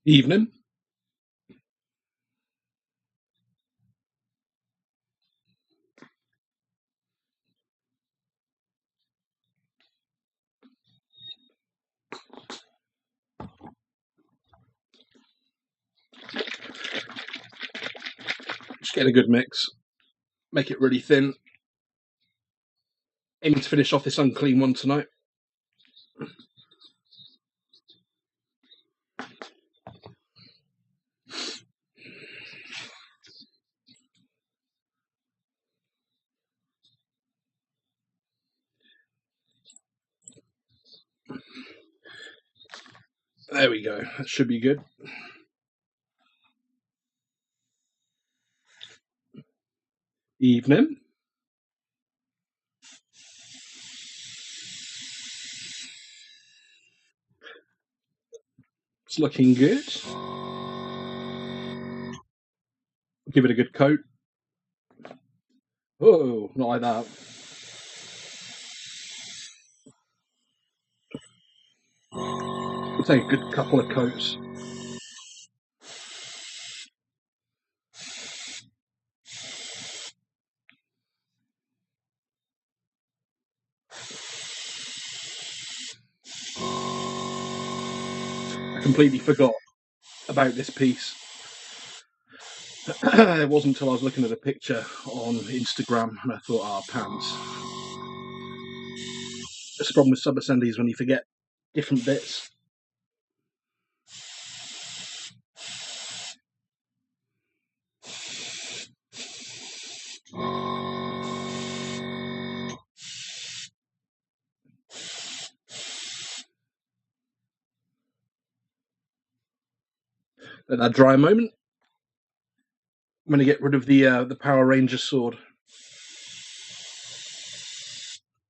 Evening. Just get a good mix. Make it really thin. Aiming to finish off this unclean one tonight. There we go. That should be good. Evening. It's looking good. Give it a good coat. Oh, not like that. We'll take a good couple of coats. I completely forgot about this piece. It wasn't until I was looking at a picture on Instagram and I thought, ah, pants. That's the problem with sub-assemblies when you forget different bits. At that dry moment, I'm going to get rid of the Power Ranger sword.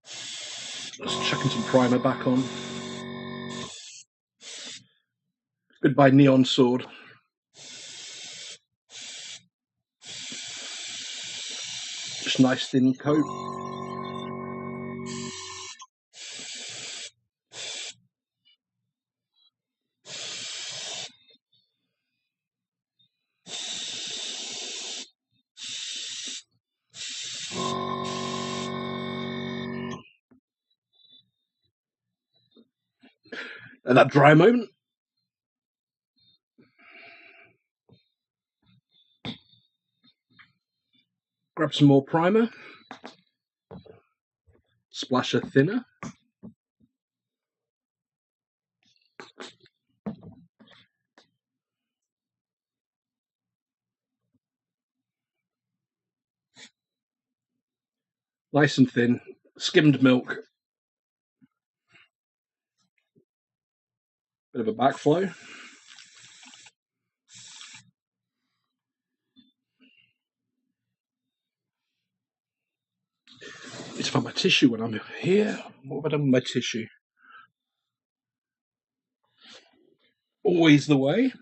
Just chucking some primer back on. Goodbye neon sword. Just nice thin coat. At that dry moment, grab some more primer. Splash a thinner. Nice and thin. Skimmed milk. Bit of a backflow. Need to find my tissue when I'm here. What have I done with my tissue? Always the way.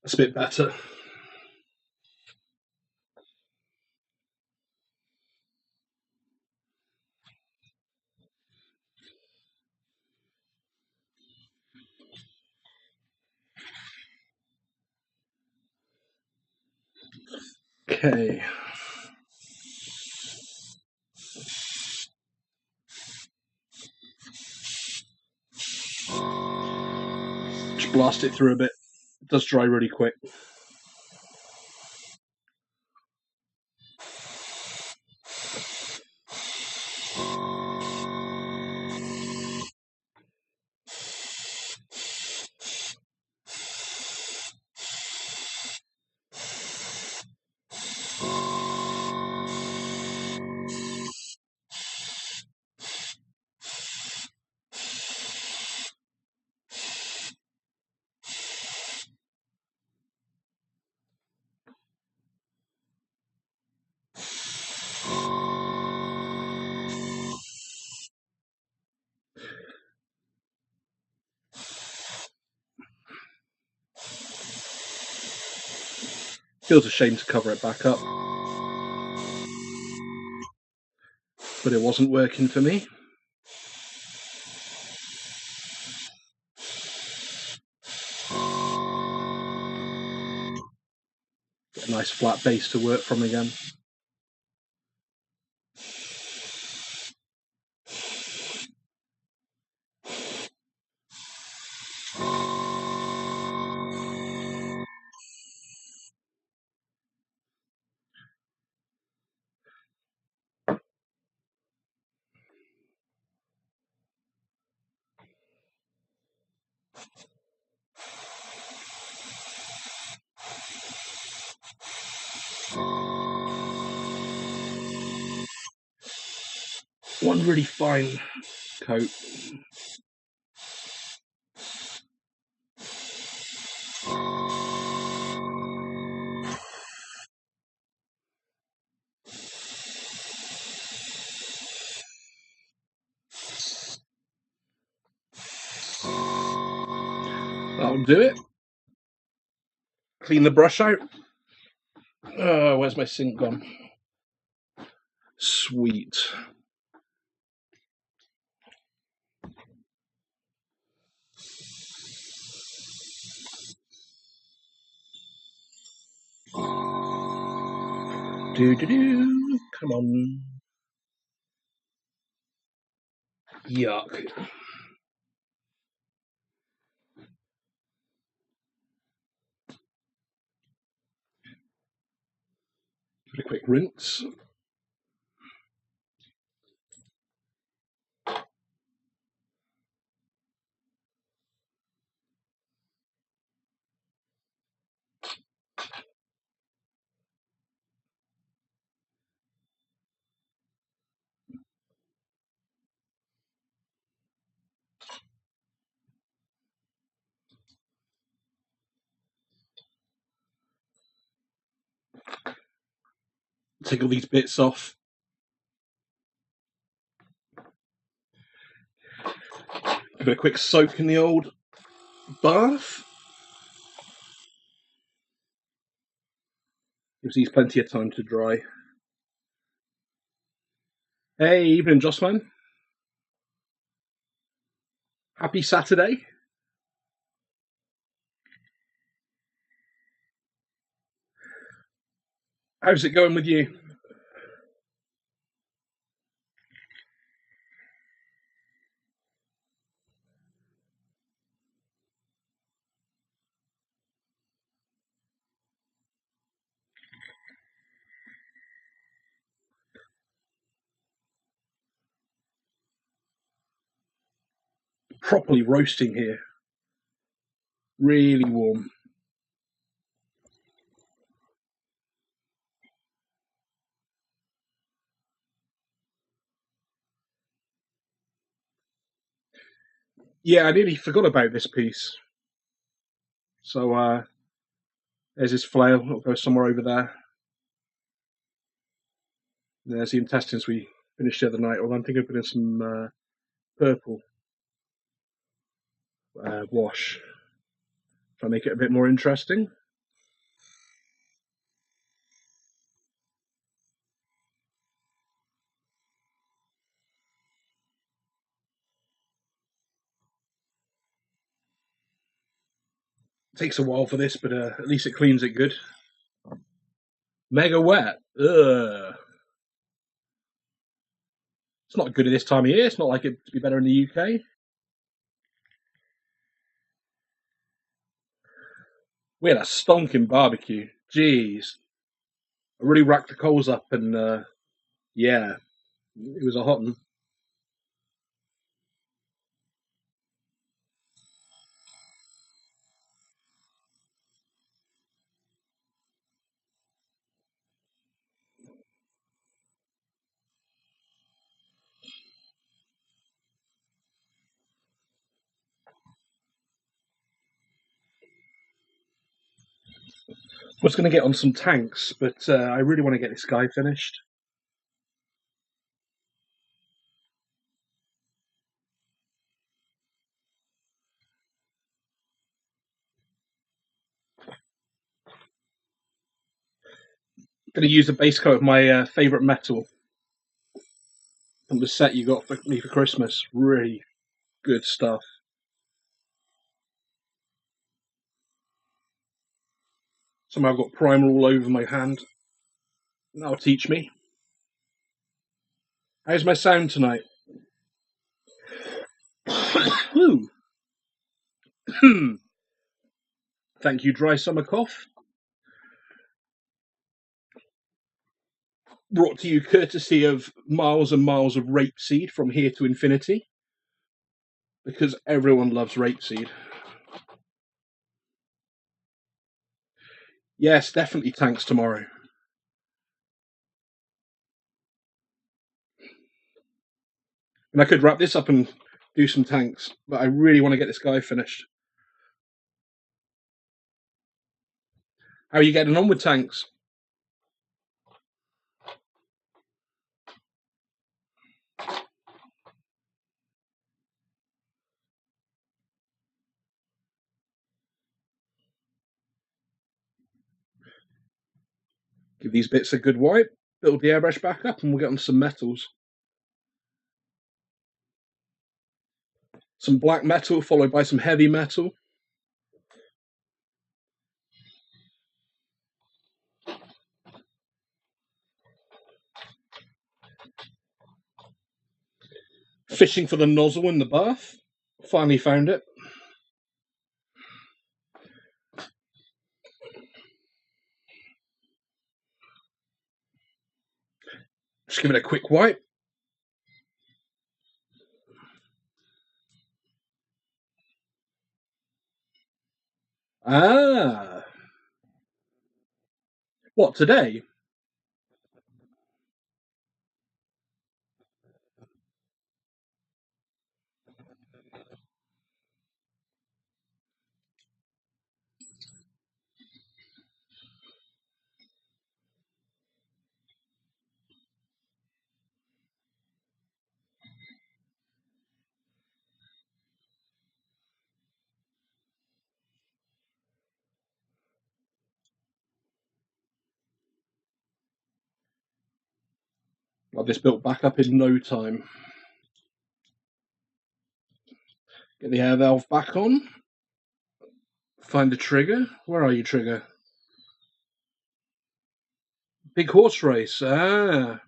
That's a bit better. Okay. Just blast it through a bit. It does dry really quick. Feels a shame to cover it back up, but it wasn't working for me. Get a nice flat bass to work from again. One really fine coat. That'll do it. Clean the brush out. Oh, where's my sink gone? Sweet. Do. Come on. Yuck. Give it a quick rinse. Take all these bits off. Give it a quick soak in the old bath. Gives these plenty of time to dry. Hey, evening, Jossman. Happy Saturday. How's it going with you? Properly roasting here. Really warm. Yeah, I nearly forgot about this piece. So there's his flail. It'll go somewhere over there. There's the intestines we finished the other night. Although I'm thinking of putting some purple wash. Try and make it a bit more interesting. It takes a while for this, but at least it cleans it good. Mega wet. Ugh. It's not good at this time of year. It's not like it to be better in the UK. We had a stonking barbecue. Jeez. I really racked the coals up and yeah, it was a hot one. I was going to get on some tanks, but I really want to get this guy finished. Going to use a base coat of my favourite metal from the set you got for me for Christmas. Really good stuff. Somehow I've got primer all over my hand. That'll teach me. How's my sound tonight? Thank you, Dry Summer Cough. Brought to you courtesy of miles and miles of rapeseed from here to infinity. Because everyone loves rapeseed. Yes, definitely tanks tomorrow. And I could wrap this up and do some tanks, but I really want to get this guy finished. How are you getting on with tanks? Give these bits a good wipe, build the airbrush back up, and we'll get on some metals. Some black metal followed by some heavy metal. Fishing for the nozzle in the bath. Finally found it. Just give it a quick wipe. Ah. What, today? Got this built back up in no time. Get the air valve back on. Find the trigger. Where are you, trigger? Big horse race. Ah.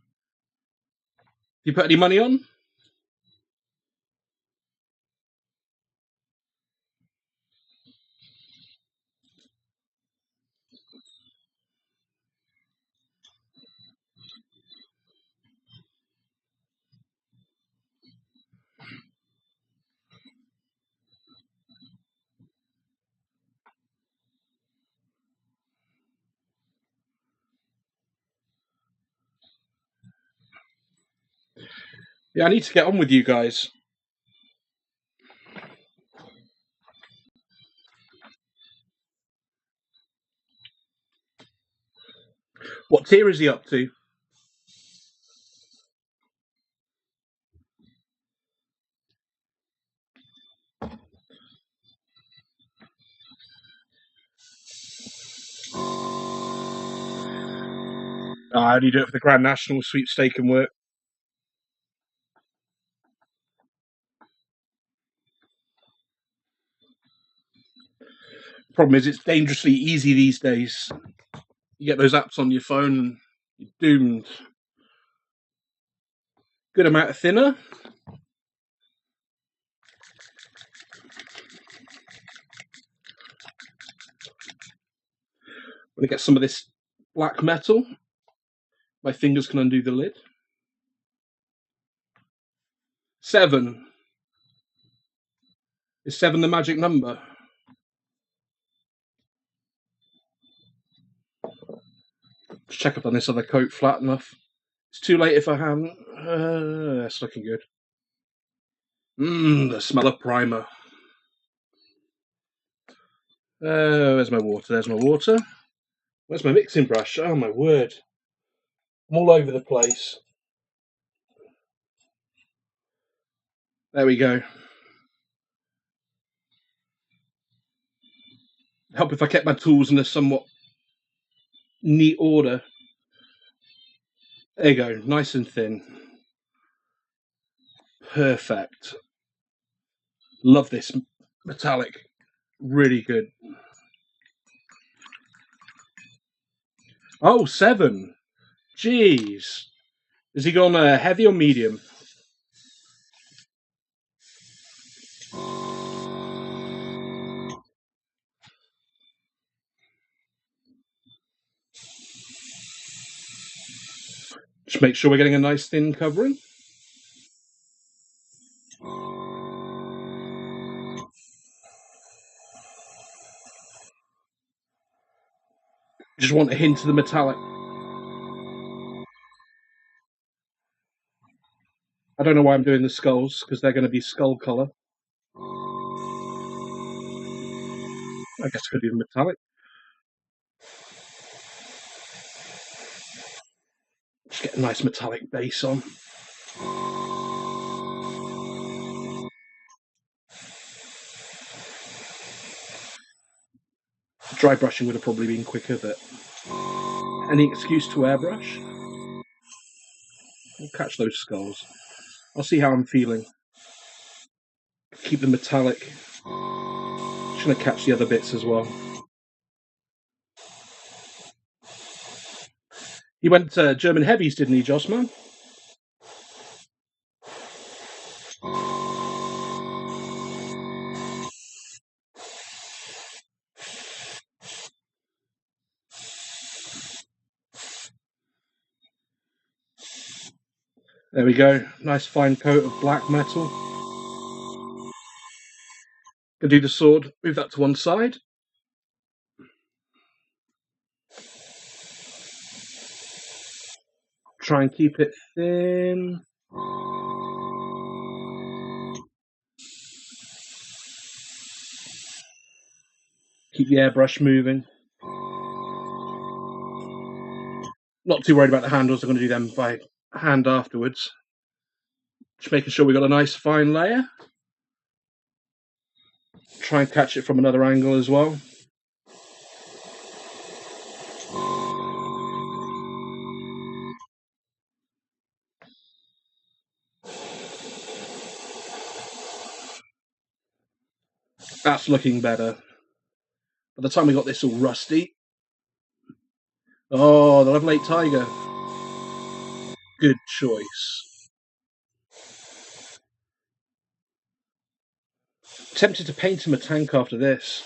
You put any money on? Yeah, I need to get on with you guys. What tier is he up to? I only do it for the Grand National sweepstake and work. Problem is, it's dangerously easy these days. You get those apps on your phone and you're doomed. Good amount of thinner. I'm going to get some of this black metal. My fingers can undo the lid. 7. Is 7 the magic number? Let's check up on this other coat flat enough. It's too late if I haven't. That's looking good. The smell of primer. Where's my water? There's my water. Where's my mixing brush? Oh my word. I'm all over the place. There we go. Help if I kept my tools in a somewhat neat order. There you go, nice and thin. Perfect. Love this metallic. Really good. Oh, 7. Jeez. Is he gone heavy or medium? Just make sure we're getting a nice thin covering. Just want a hint of the metallic. I don't know why I'm doing the skulls, because they're going to be skull colour. I guess it could be metallic. Just get a nice metallic base on. Dry brushing would have probably been quicker, but any excuse to airbrush? I'll catch those skulls. I'll see how I'm feeling. Keep the metallic. Just going to catch the other bits as well. He went German heavies, didn't he, Joss, man? There we go. Nice fine coat of black metal. Gonna do the sword. Move that to one side. Try and keep it thin. Keep the airbrush moving. Not too worried about the handles. I'm going to do them by hand afterwards. Just making sure we've got a nice fine layer. Try and catch it from another angle as well. That's looking better. By the time we got this all rusty. Oh, the Love Lake Tiger. Good choice. Tempted to paint him a tank after this.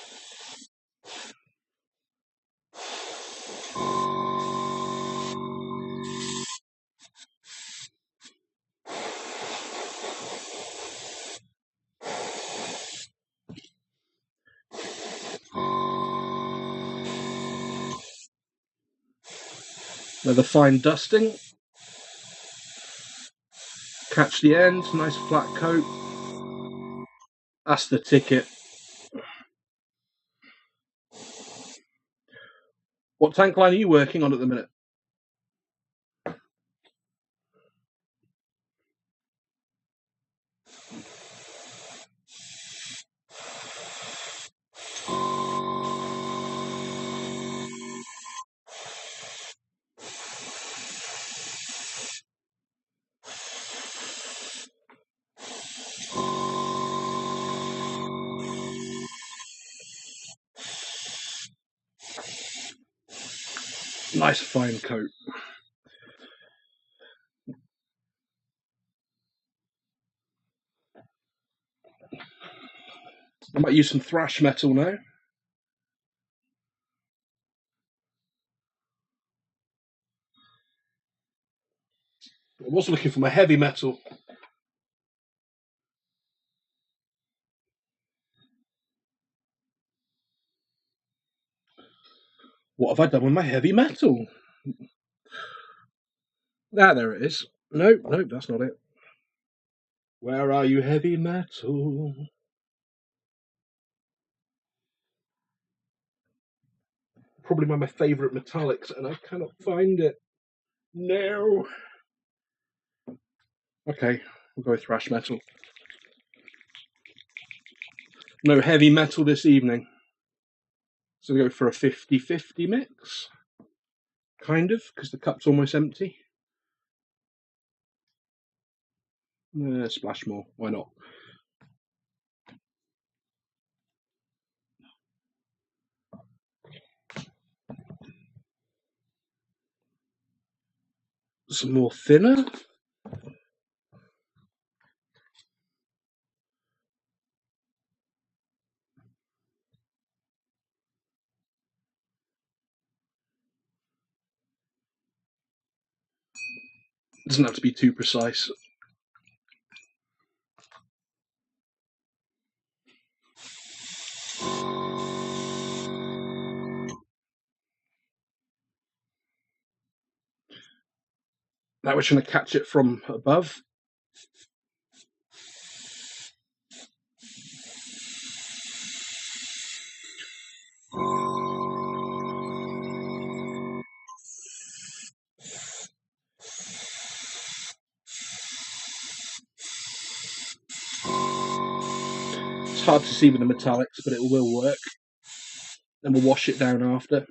Another fine dusting. Catch the end, nice flat coat. That's the ticket. What tank line are you working on at the minute? Nice fine coat. I might use some thrash metal now. I was looking for my heavy metal. What have I done with my heavy metal? Ah, there it is. Nope, that's not it. Where are you, heavy metal? Probably one of my favourite metallics, and I cannot find it. No. Okay, we'll go with thrash metal. No heavy metal this evening. So we'll go for a 50-50 mix. Kind of, because the cup's almost empty. Splash more, why not? Some more thinner. Doesn't have to be too precise. Now we're trying to catch it from above. It's hard to see with the metallics, but it will work. Then we'll wash it down after.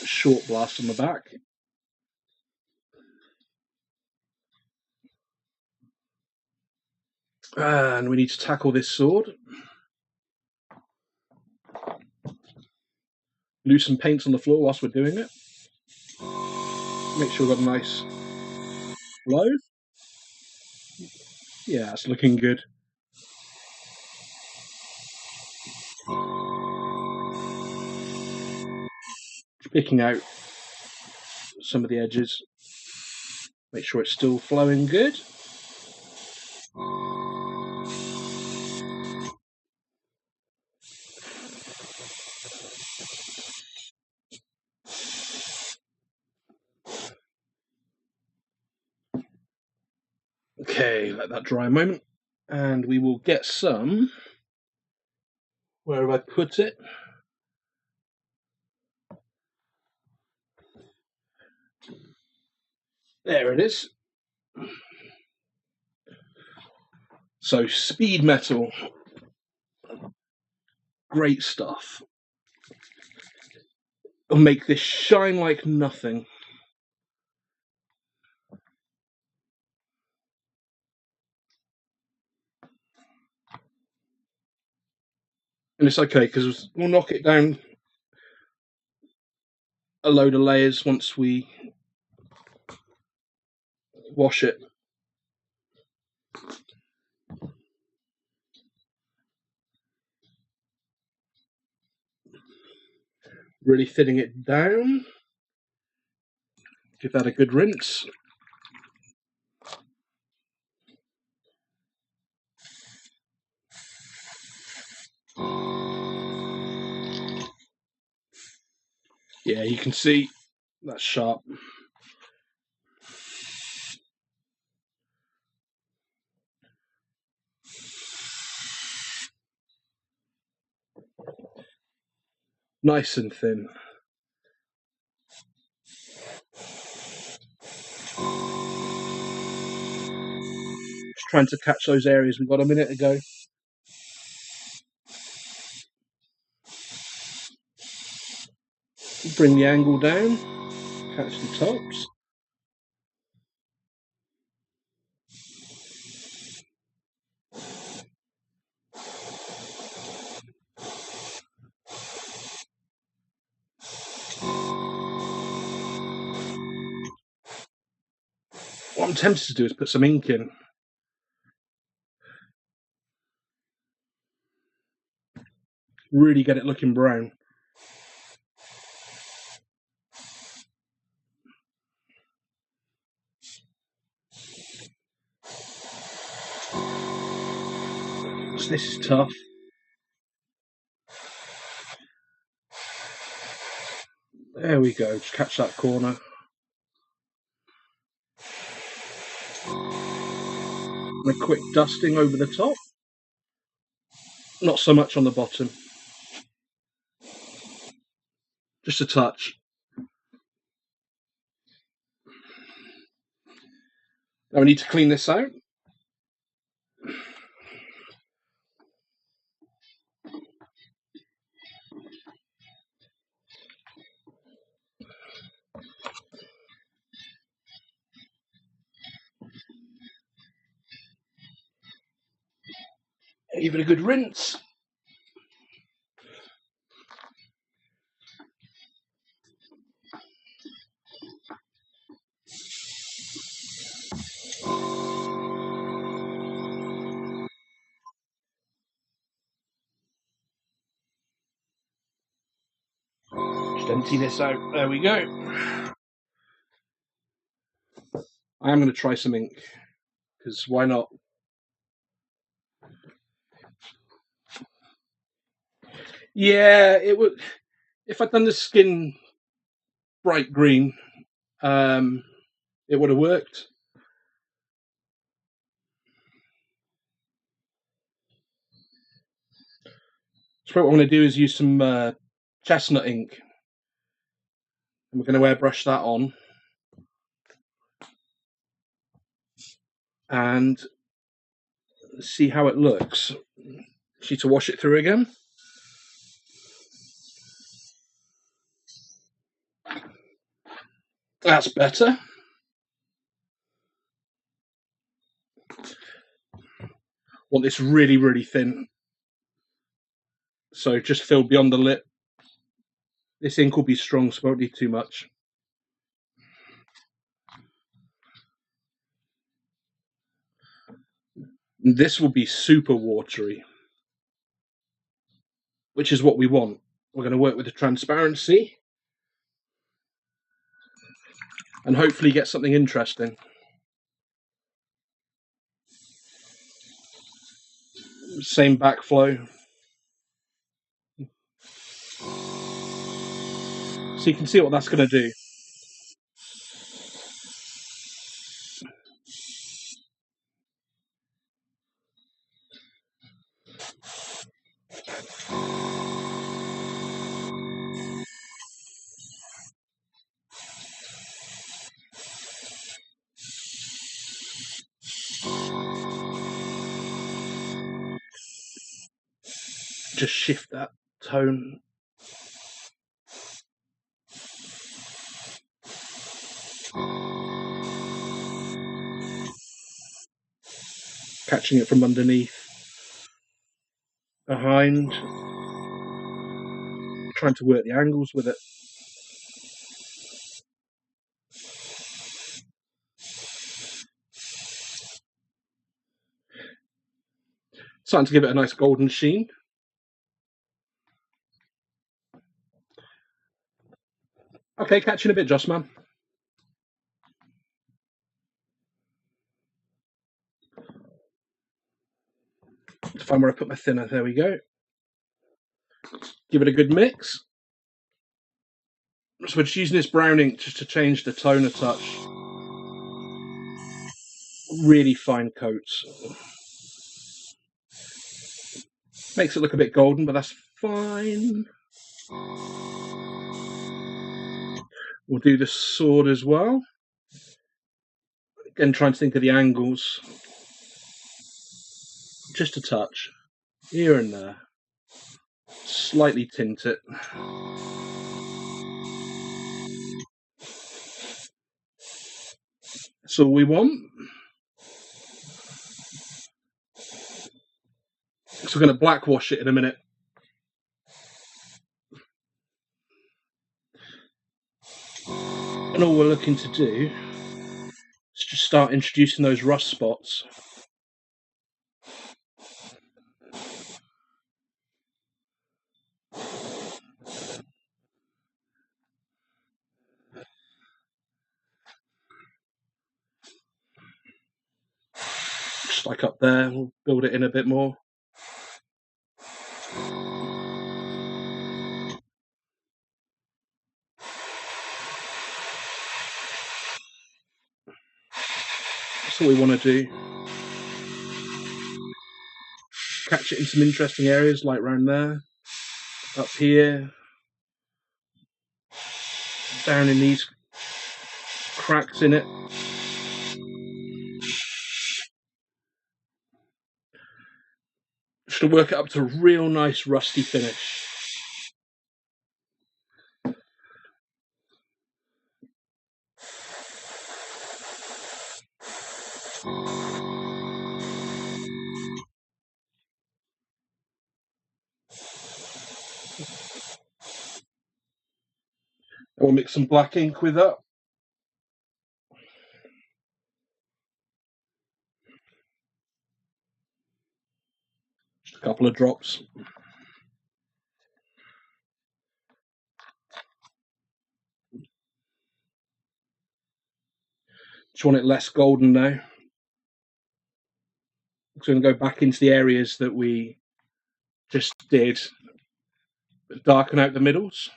Short blast on the back. And we need to tackle this sword. Loosen paints on the floor whilst we're doing it. Make sure we've got a nice flow. Yeah, it's looking good. Picking out some of the edges. Make sure it's still flowing good. Okay, let that dry a moment. And we will get some. Where have I put it? There it is. So, speed metal. Great stuff. It'll make this shine like nothing. And it's okay because we'll knock it down a load of layers once we wash it. Really thinning it down. Give that a good rinse. Yeah, you can see that's sharp. Nice and thin. Just trying to catch those areas we got a minute ago. Bring the angle down, catch the tops. What I'm tempted to do is put some ink in. Really get it looking brown. So this is tough. There we go, just catch that corner. And a quick dusting over the top. Not so much on the bottom. Just a touch. Now we need to clean this out. Give it a good rinse. Just empty this out. There we go. I am going to try some ink, because why not? Yeah, it would. If I'd done the skin bright green, it would have worked. So what I'm going to do is use some chestnut ink, and we're going to airbrush that on, and see how it looks. Need to wash it through again. That's better. Want this really, really thin. So just fill beyond the lip. This ink will be strong, so won't need too much. And this will be super watery, which is what we want. We're going to work with the transparency and hopefully get something interesting. Same backflow. So you can see what that's going to do. Just shift that tone. Catching it from underneath, behind, trying to work the angles with it. Starting to give it a nice golden sheen. Okay, catching a bit, Joss, man. To find where I put my thinner. There we go. Give it a good mix. So we're just using this brown ink just to change the tone a touch. Really fine coats. Makes it look a bit golden, but that's fine. We'll do the sword as well. Again, trying to think of the angles. Just a touch. Here and there. Slightly tint it. That's all we want. So we're going to blackwash it in a minute. And all we're looking to do is just start introducing those rust spots. Just like up there, we'll build it in a bit more. That's what we want to do. Catch it in some interesting areas, like around there, up here, down in these cracks in it. Just to work it up to a real nice rusty finish. We'll mix some black ink with that. Just a couple of drops. Just want it less golden now. So I'm going to go back into the areas that we just did, darken out the middles.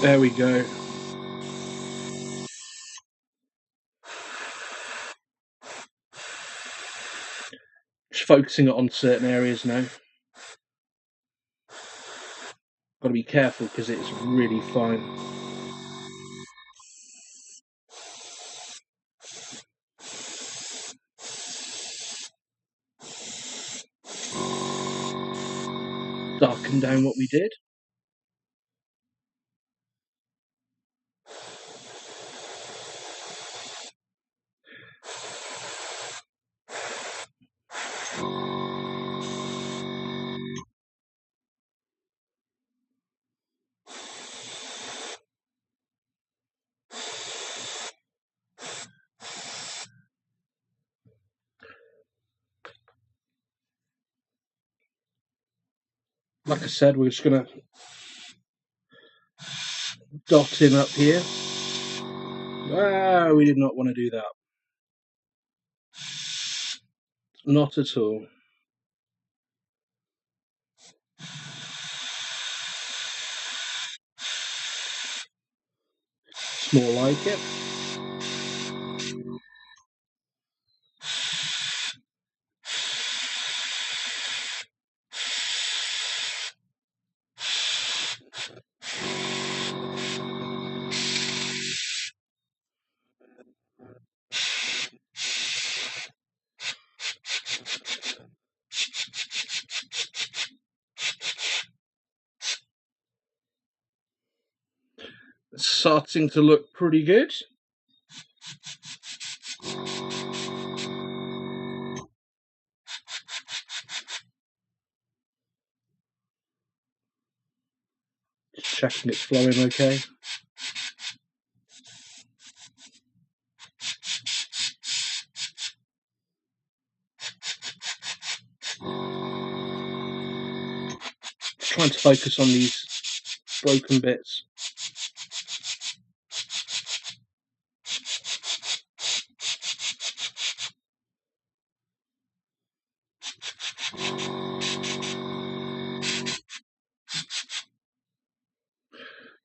There we go. Just focusing it on certain areas now. Got to be careful because it's really fine. Darken down what we did. Like I said, we're just going to dot in up here. Ah, we did not want to do that. Not at all. It's more like it. It's starting to look pretty good. Just checking it's flowing okay. Just trying to focus on these broken bits.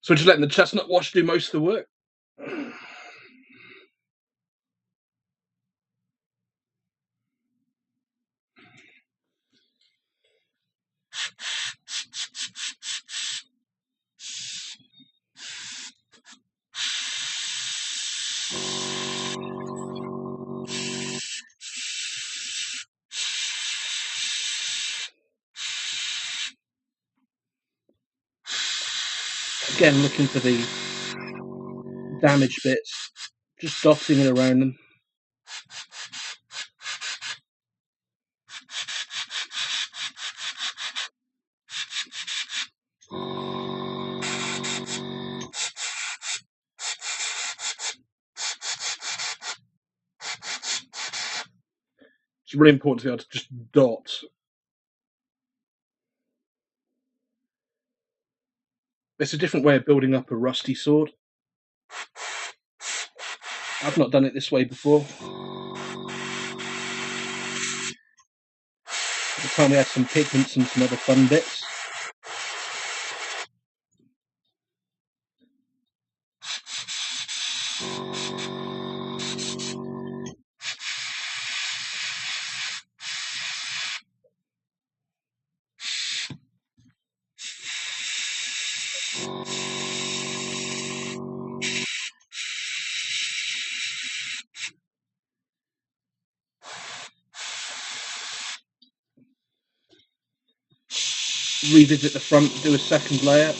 So we're just letting the chestnut wash do most of the work. Again, looking for the damaged bits, just dotting it around them. It's really important to be able to just dot. It's a different way of building up a rusty sword. I've not done it this way before. At the time we had some pigments and some other fun bits. revisit the front, do a second layer.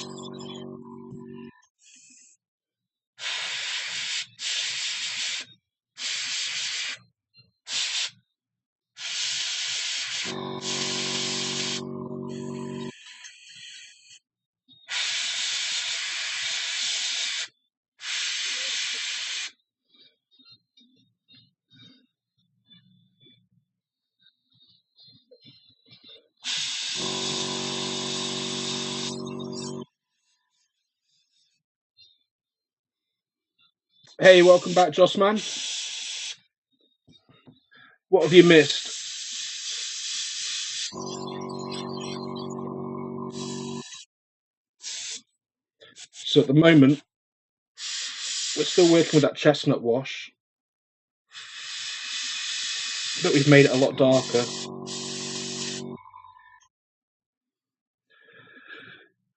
Hey, welcome back, Jossman. What have you missed? So at the moment, we're still working with that chestnut wash, but we've made it a lot darker.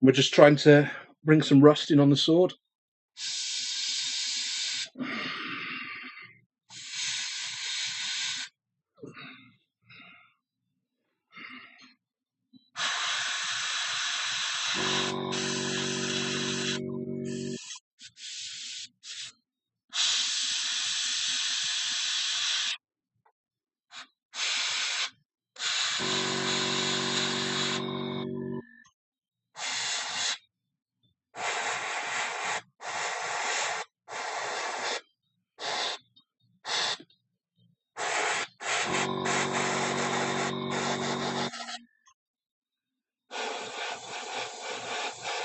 We're just trying to bring some rust in on the sword.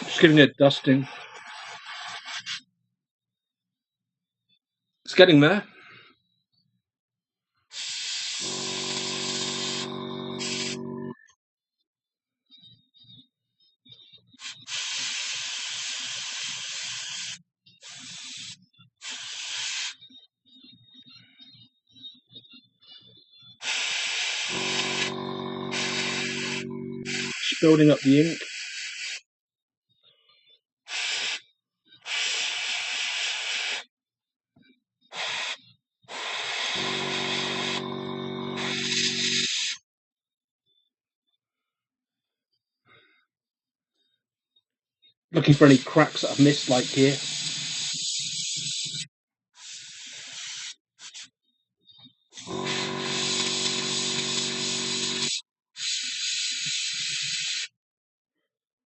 Just giving it a dusting. It's getting there. Just building up the ink. Looking for any cracks that I've missed, like here.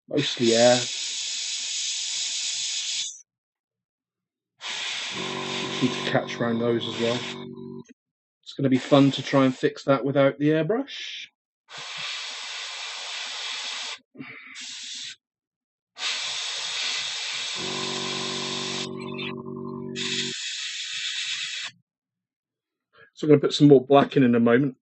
Mostly air. Just need to catch around those as well. It's going to be fun to try and fix that without the airbrush. So I'm going to put some more black in a moment.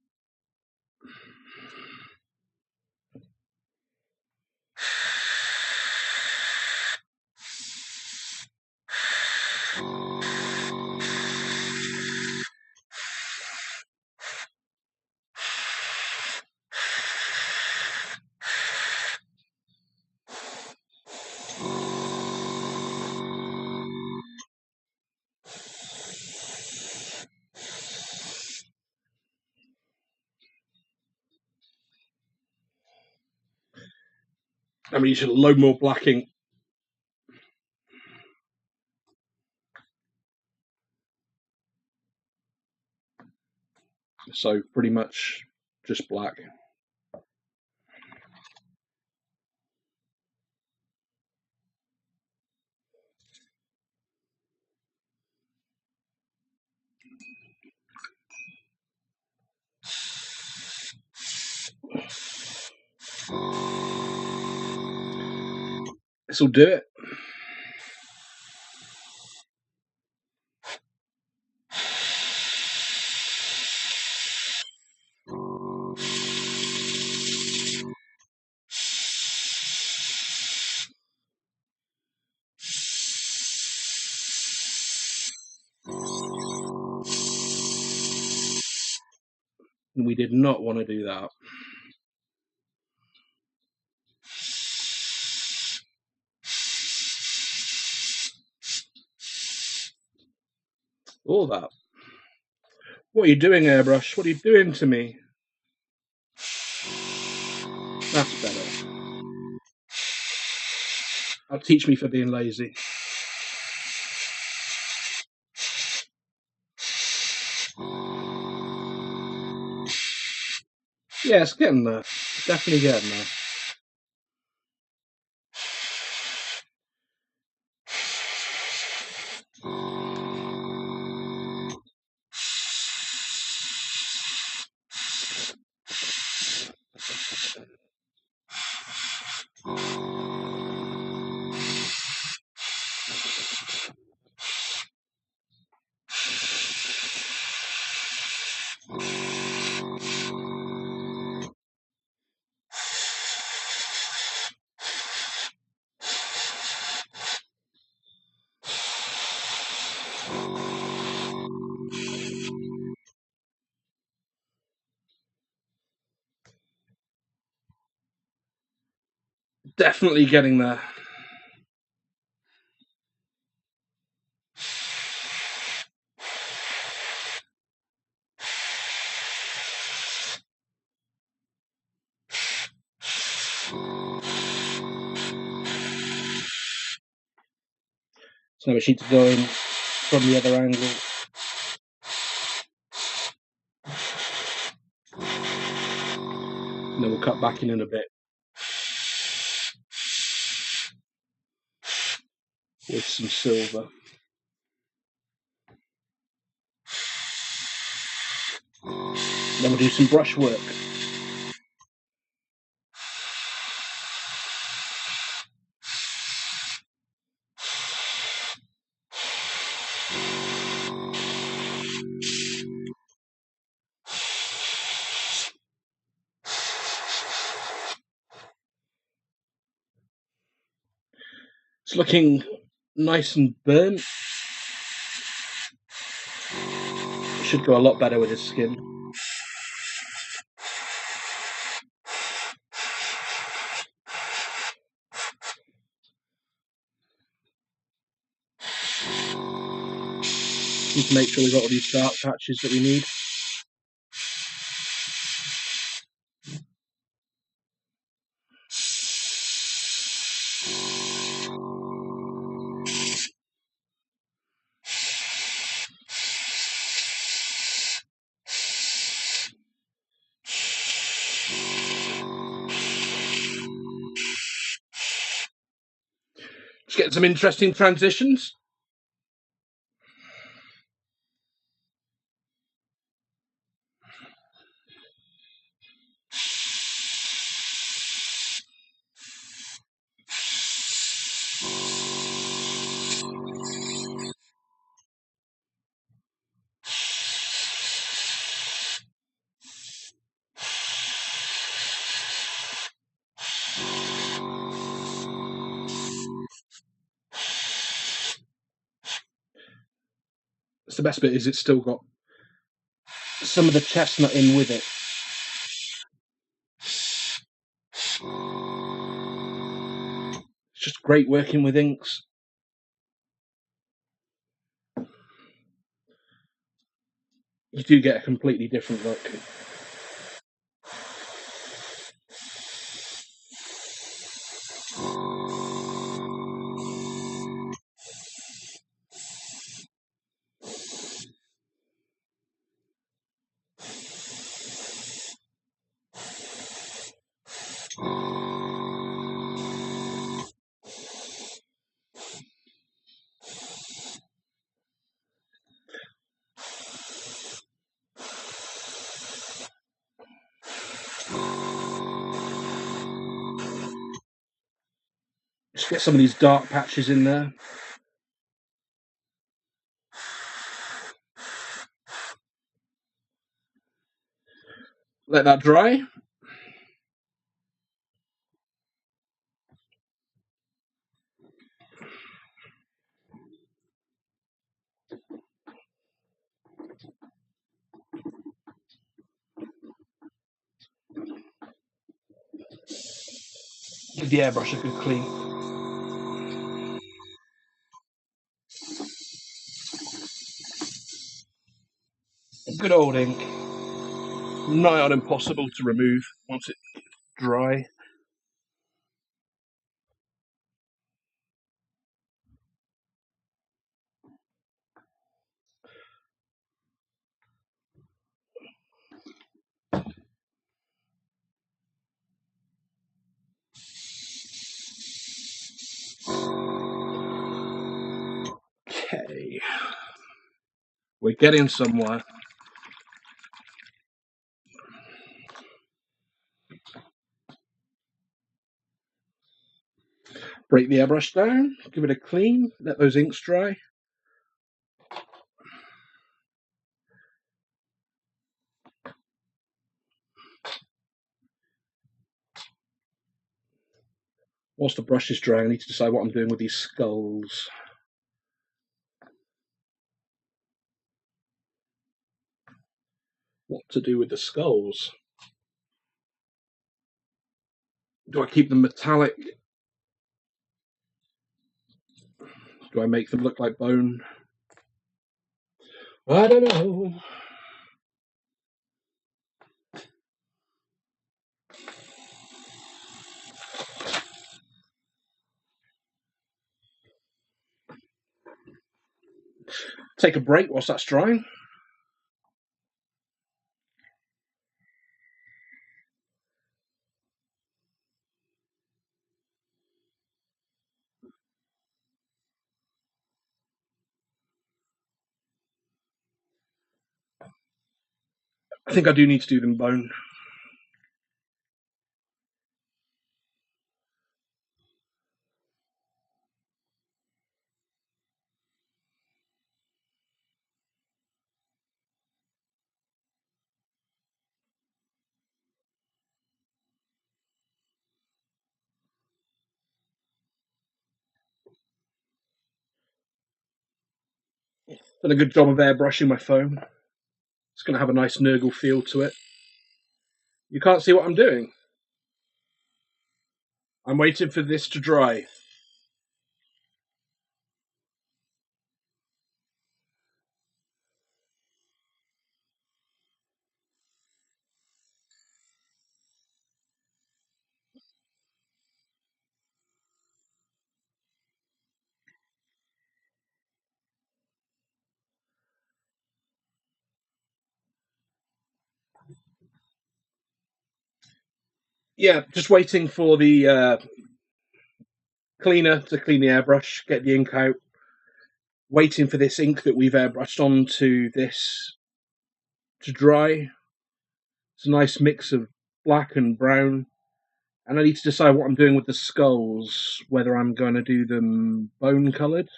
I mean, you should load more black ink. So pretty much just black. This will do it. And we did not want to do that. All that. What are you doing, airbrush? What are you doing to me? That's better. Teach me for being lazy. Yeah, it's getting there. Definitely getting there. Definitely getting there. So now we need to go in from the other angle. And then we'll cut back in a bit. With some silver. Then we'll do some brush work. It's looking nice and burnt. It should go a lot better with his skin. Need to make sure we've got all these dark patches that we need. Just getting some interesting transitions. That's the best bit, is it's still got some of the chestnut in with it. It's just great working with inks. You do get a completely different look. Just get some of these dark patches in there. Let that dry. Give the airbrush a good clean. A good old ink. Nigh on impossible to remove once it's dry. Okay. We're getting somewhere. Break the airbrush down, give it a clean, let those inks dry. Whilst the brush is drying, I need to decide what I'm doing with these skulls. What to do with the skulls? Do I keep them metallic? Do I make them look like bone? I don't know. Take a break whilst that's drying. I think I do need to do them bone. Done a good job of airbrushing my phone. It's going to have a nice Nurgle feel to it. You can't see what I'm doing. I'm waiting for this to dry. Yeah, just waiting for the cleaner to clean the airbrush, get the ink out. Waiting for this ink that we've airbrushed onto this to dry. It's a nice mix of black and brown. And I need to decide what I'm doing with the skulls, whether I'm going to do them bone coloured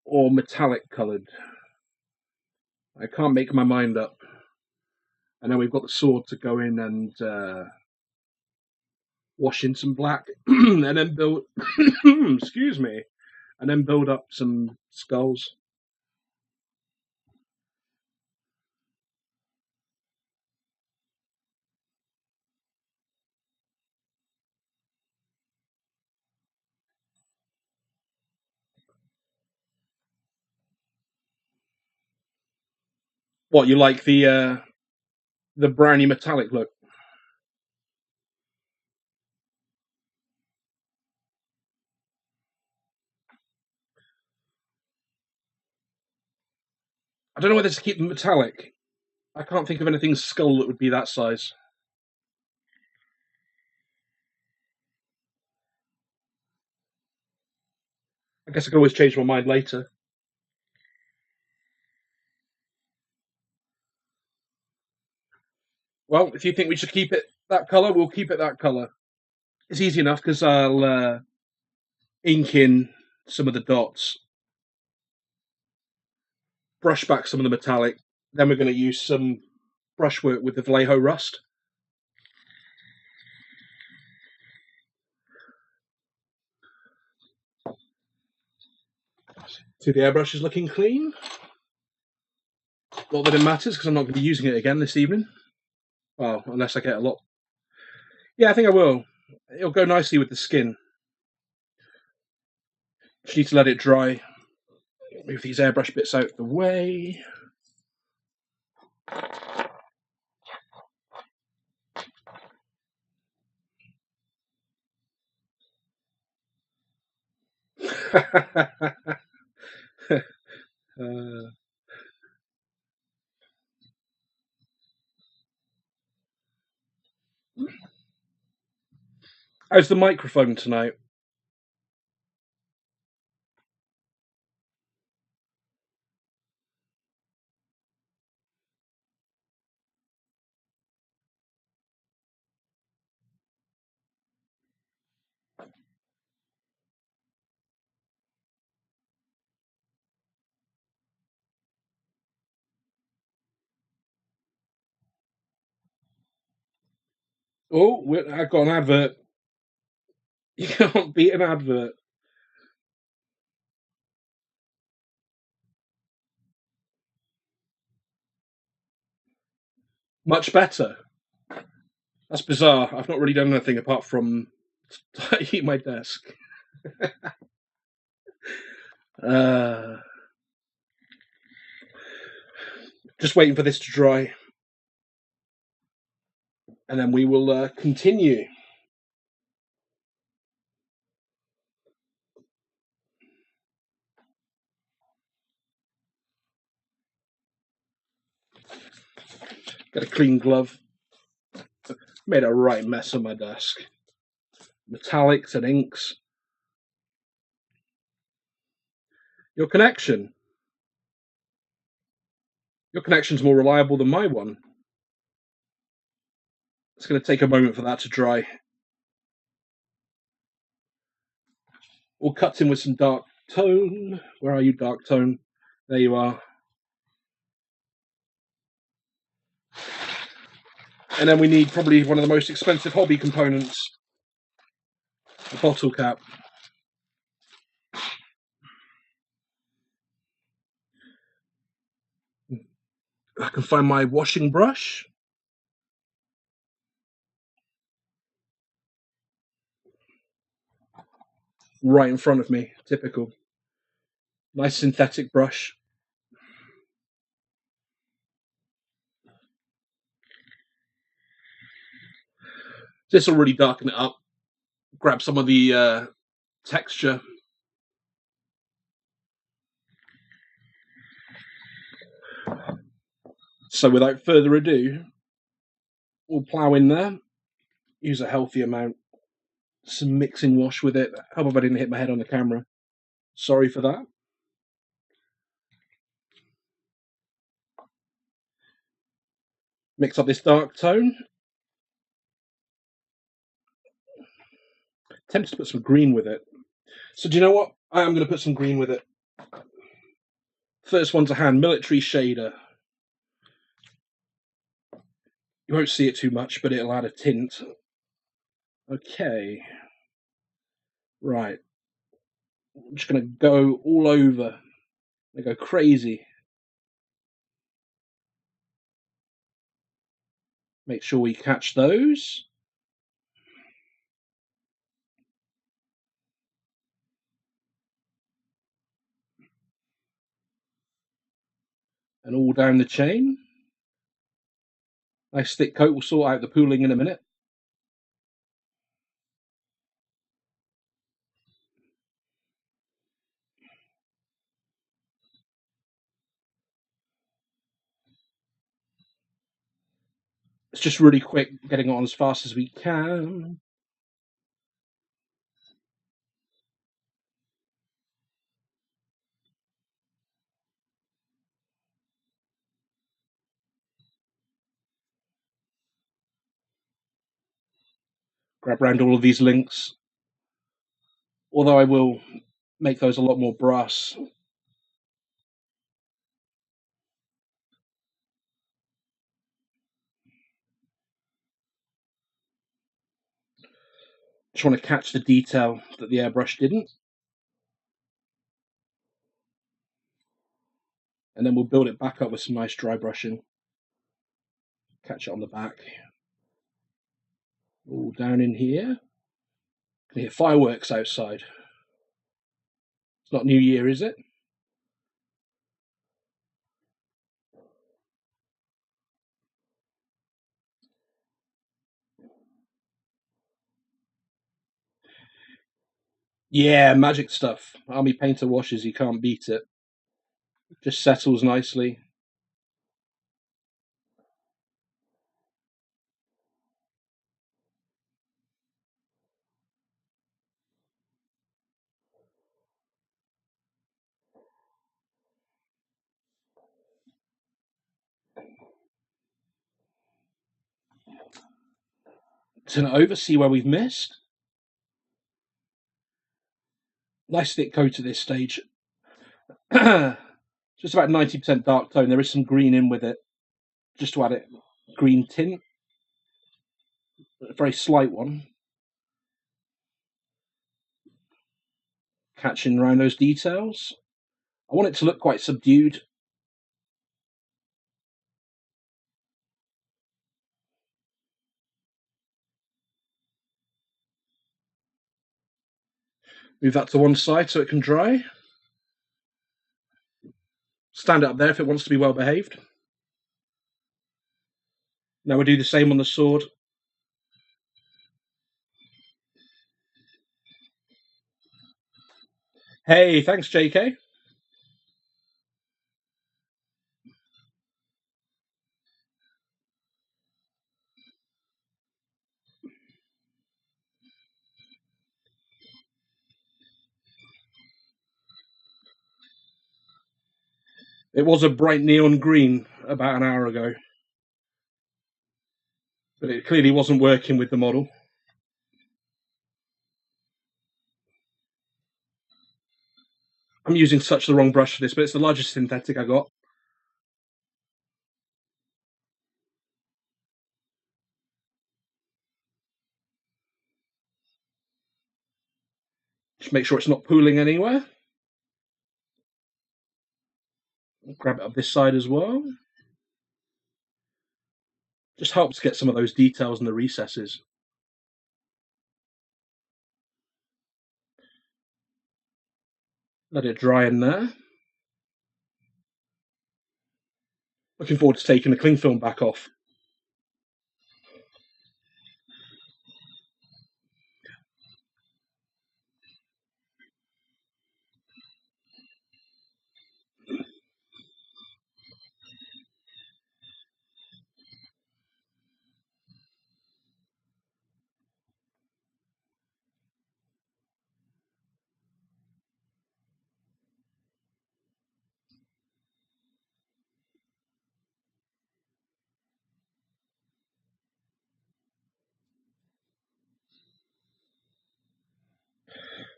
or metallic coloured. I can't make my mind up. And then we've got the sword to go in and wash in some black, and then build. excuse me, and then build up some skulls. What, you like the browny metallic look? I don't know whether to keep them metallic. I can't think of anything skull that would be that size. I guess I can always change my mind later. Well, if you think we should keep it that colour, we'll keep it that colour. It's easy enough because I'll ink in some of the dots, brush back some of the metallic. Then we're going to use some brushwork with the Vallejo rust. See, the airbrush is looking clean. Not that it matters because I'm not going to be using it again this evening. Well, unless I get a lot. Yeah, I think I will. It'll go nicely with the skin. Just need to let it dry. Move these airbrush bits out of the way. How's the microphone tonight? Oh, I've got an advert. You can't beat an advert. Much better. That's bizarre. I've not really done anything apart from eat my desk. uh, just waiting for this to dry, and then we will continue. Got a clean glove. Made a right mess of my desk. Metallics and inks. Your connection. Your connection's more reliable than my one. It's going to take a moment for that to dry. We'll cut in with some dark tone. Where are you, dark tone? There you are. And then we need probably one of the most expensive hobby components, a bottle cap. I can find my washing brush. Right in front of me, typical. Nice synthetic brush. This will really darken it up. Grab some of the texture. So without further ado, we'll plough in there. Use a healthy amount. Some mixing wash with it. I hope I didn't hit my head on the camera. Sorry for that. Mix up this dark tone. Tempted to put some green with it. So do you know what? I am going to put some green with it. First one to hand, military shader. You won't see it too much, but it'll add a tint. Okay. Right. I'm just going to go all over. I go crazy. Make sure we catch those. And all down the chain. Nice thick coat. We'll sort out the pooling in a minute. It's just really quick, getting on as fast as we can. Grab around all of these links. Although I will make those a lot more brass. Just want to catch the detail that the airbrush didn't. And then we'll build it back up with some nice dry brushing. Catch it on the back. All down in here. Can hear fireworks outside. It's not New Year, is it? Yeah, magic stuff. Army painter washes, you can't beat it. Just settles nicely. Turn it over, see where we've missed. Nice thick coat at this stage. Just about 90% dark tone. There is some green in with it, just to add it green tint. A very slight one. Catching around those details. I want it to look quite subdued. Move that to one side so it can dry. Stand it up there if it wants to be well behaved. Now we'll do the same on the sword. Hey, thanks, JK. It was a bright neon green about an hour ago, but it clearly wasn't working with the model. I'm using such the wrong brush for this, but it's the largest synthetic I got. Just make sure it's not pooling anywhere. Grab it up this side as well. Just helps get some of those details in the recesses. Let it dry in there. Looking forward to taking the cling film back off.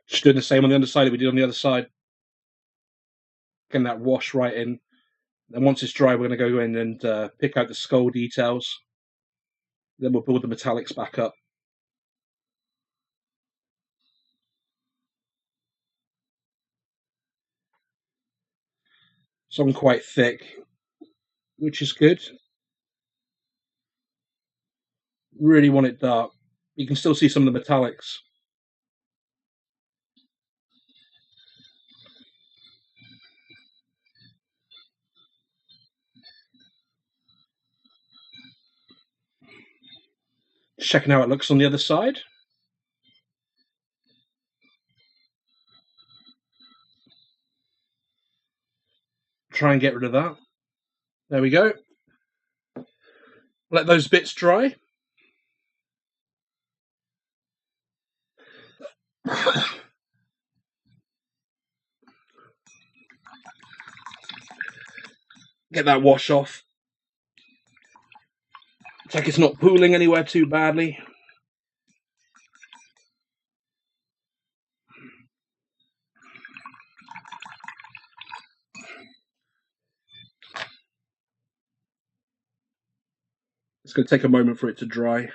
Just doing the same on the underside that we did on the other side. Getting that wash right in. And once it's dry, we're going to go in and pick out the skull details. Then we'll build the metallics back up. Some quite thick, which is good. Really want it dark. You can still see some of the metallics. Just checking how it looks on the other side. Try and get rid of that. There we go. Let those bits dry. Get that wash off. Check it's not pooling anywhere too badly. It's going to take a moment for it to dry.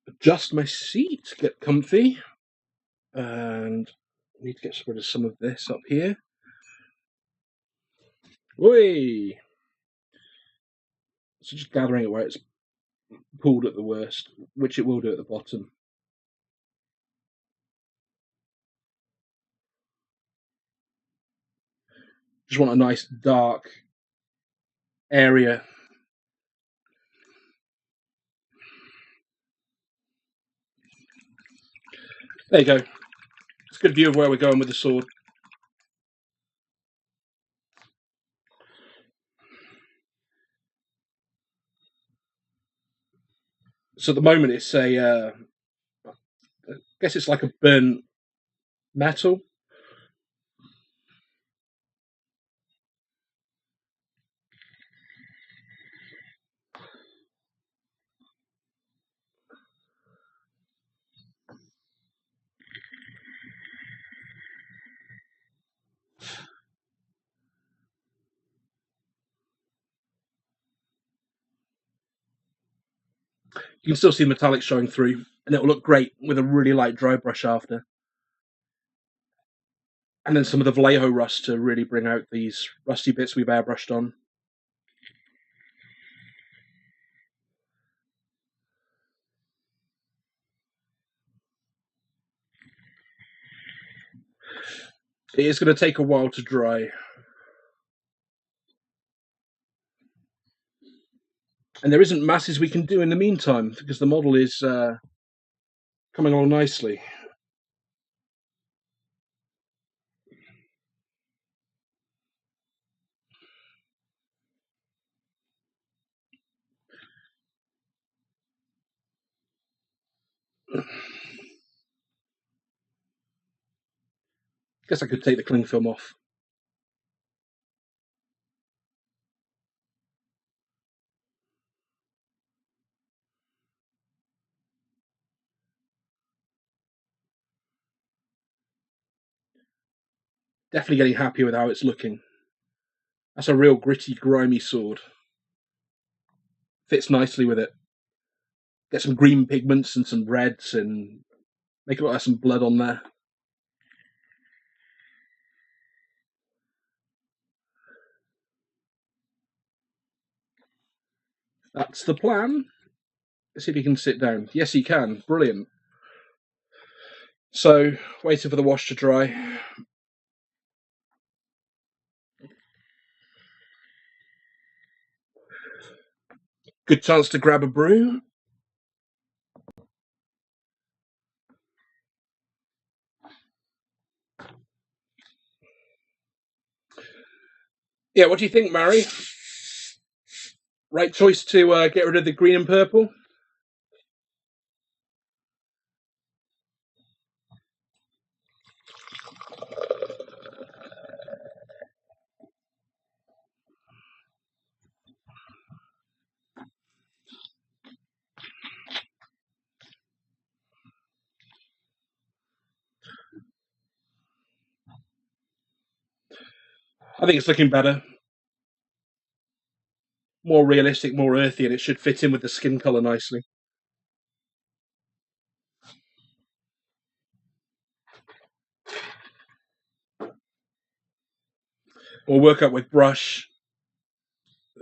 Adjust my seat, get comfy, and I need to get rid of some of this up here. Oi! So just gathering it where it's pulled at the worst, which it will do at the bottom. Just want a nice dark area. There you go. It's a good view of where we're going with the sword. So at the moment it's I guess it's like a burnt metal. You can still see the metallics showing through, and it will look great with a really light dry brush after. And then some of the Vallejo rust to really bring out these rusty bits we've airbrushed on. It is going to take a while to dry. And there isn't masses we can do in the meantime, because the model is coming along nicely. Guess I could take the cling film off. Definitely getting happy with how it's looking. That's a real gritty, grimy sword. Fits nicely with it. Get some green pigments and some reds and make it look like some blood on there. That's the plan. Let's see if he can sit down. Yes, he can. Brilliant. So, waiting for the wash to dry. Good chance to grab a brew. Yeah, what do you think, Mary? Right choice to get rid of the green and purple? I think it's looking better. More realistic, more earthy, and it should fit in with the skin colour nicely. We'll work up with brush,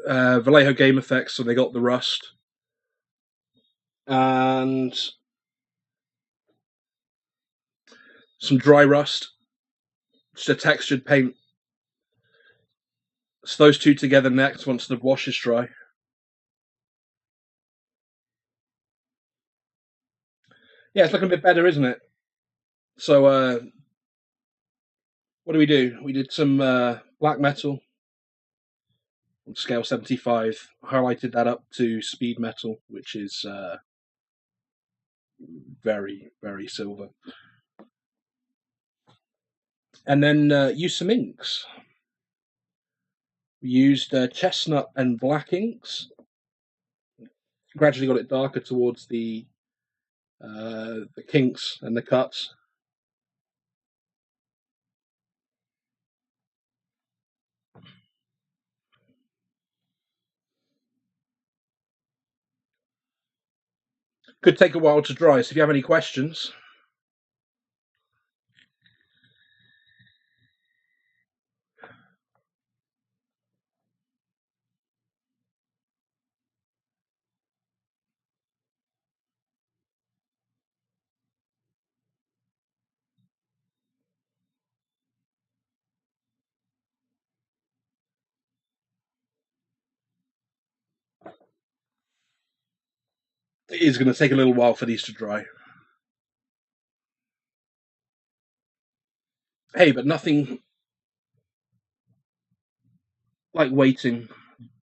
Vallejo Game Effects, so they got the rust, and some dry rust, just a textured paint. So those two together next once the wash is dry. Yeah, it's looking a bit better, isn't it? So what do? We did some black metal on scale 75, highlighted that up to speed metal, which is very, very silver. And then used some inks. We used chestnut and black inks. Gradually got it darker towards the kinks and the cuts. Could take a while to dry, so if you have any questions. It is going to take a little while for these to dry. Hey, but nothing like waiting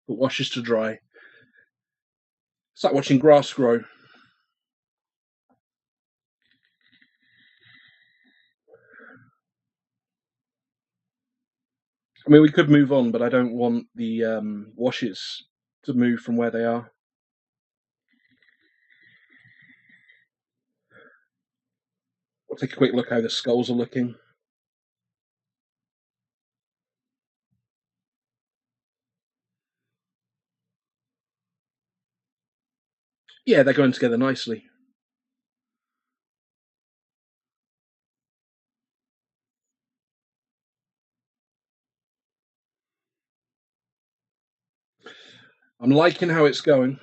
for washes to dry. It's like watching grass grow. I mean, we could move on, but I don't want the washes to move from where they are. We'll take a quick look how the skulls are looking. Yeah, they're going together nicely. I'm liking how it's going.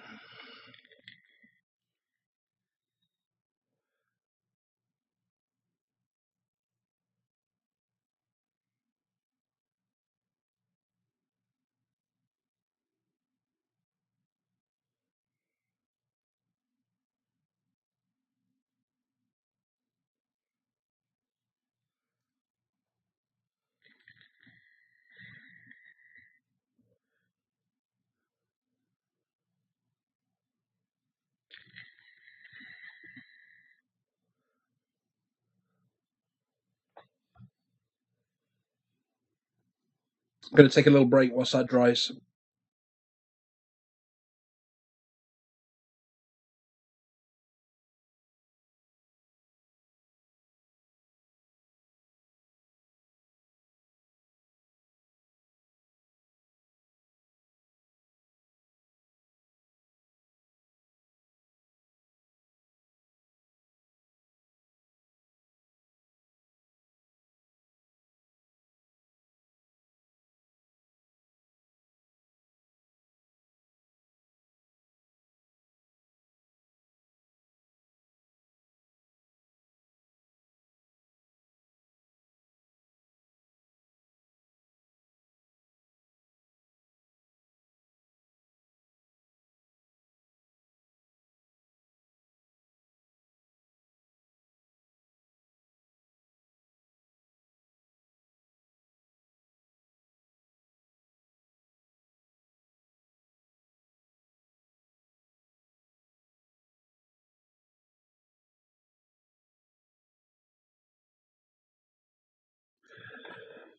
I'm going to take a little break whilst that dries.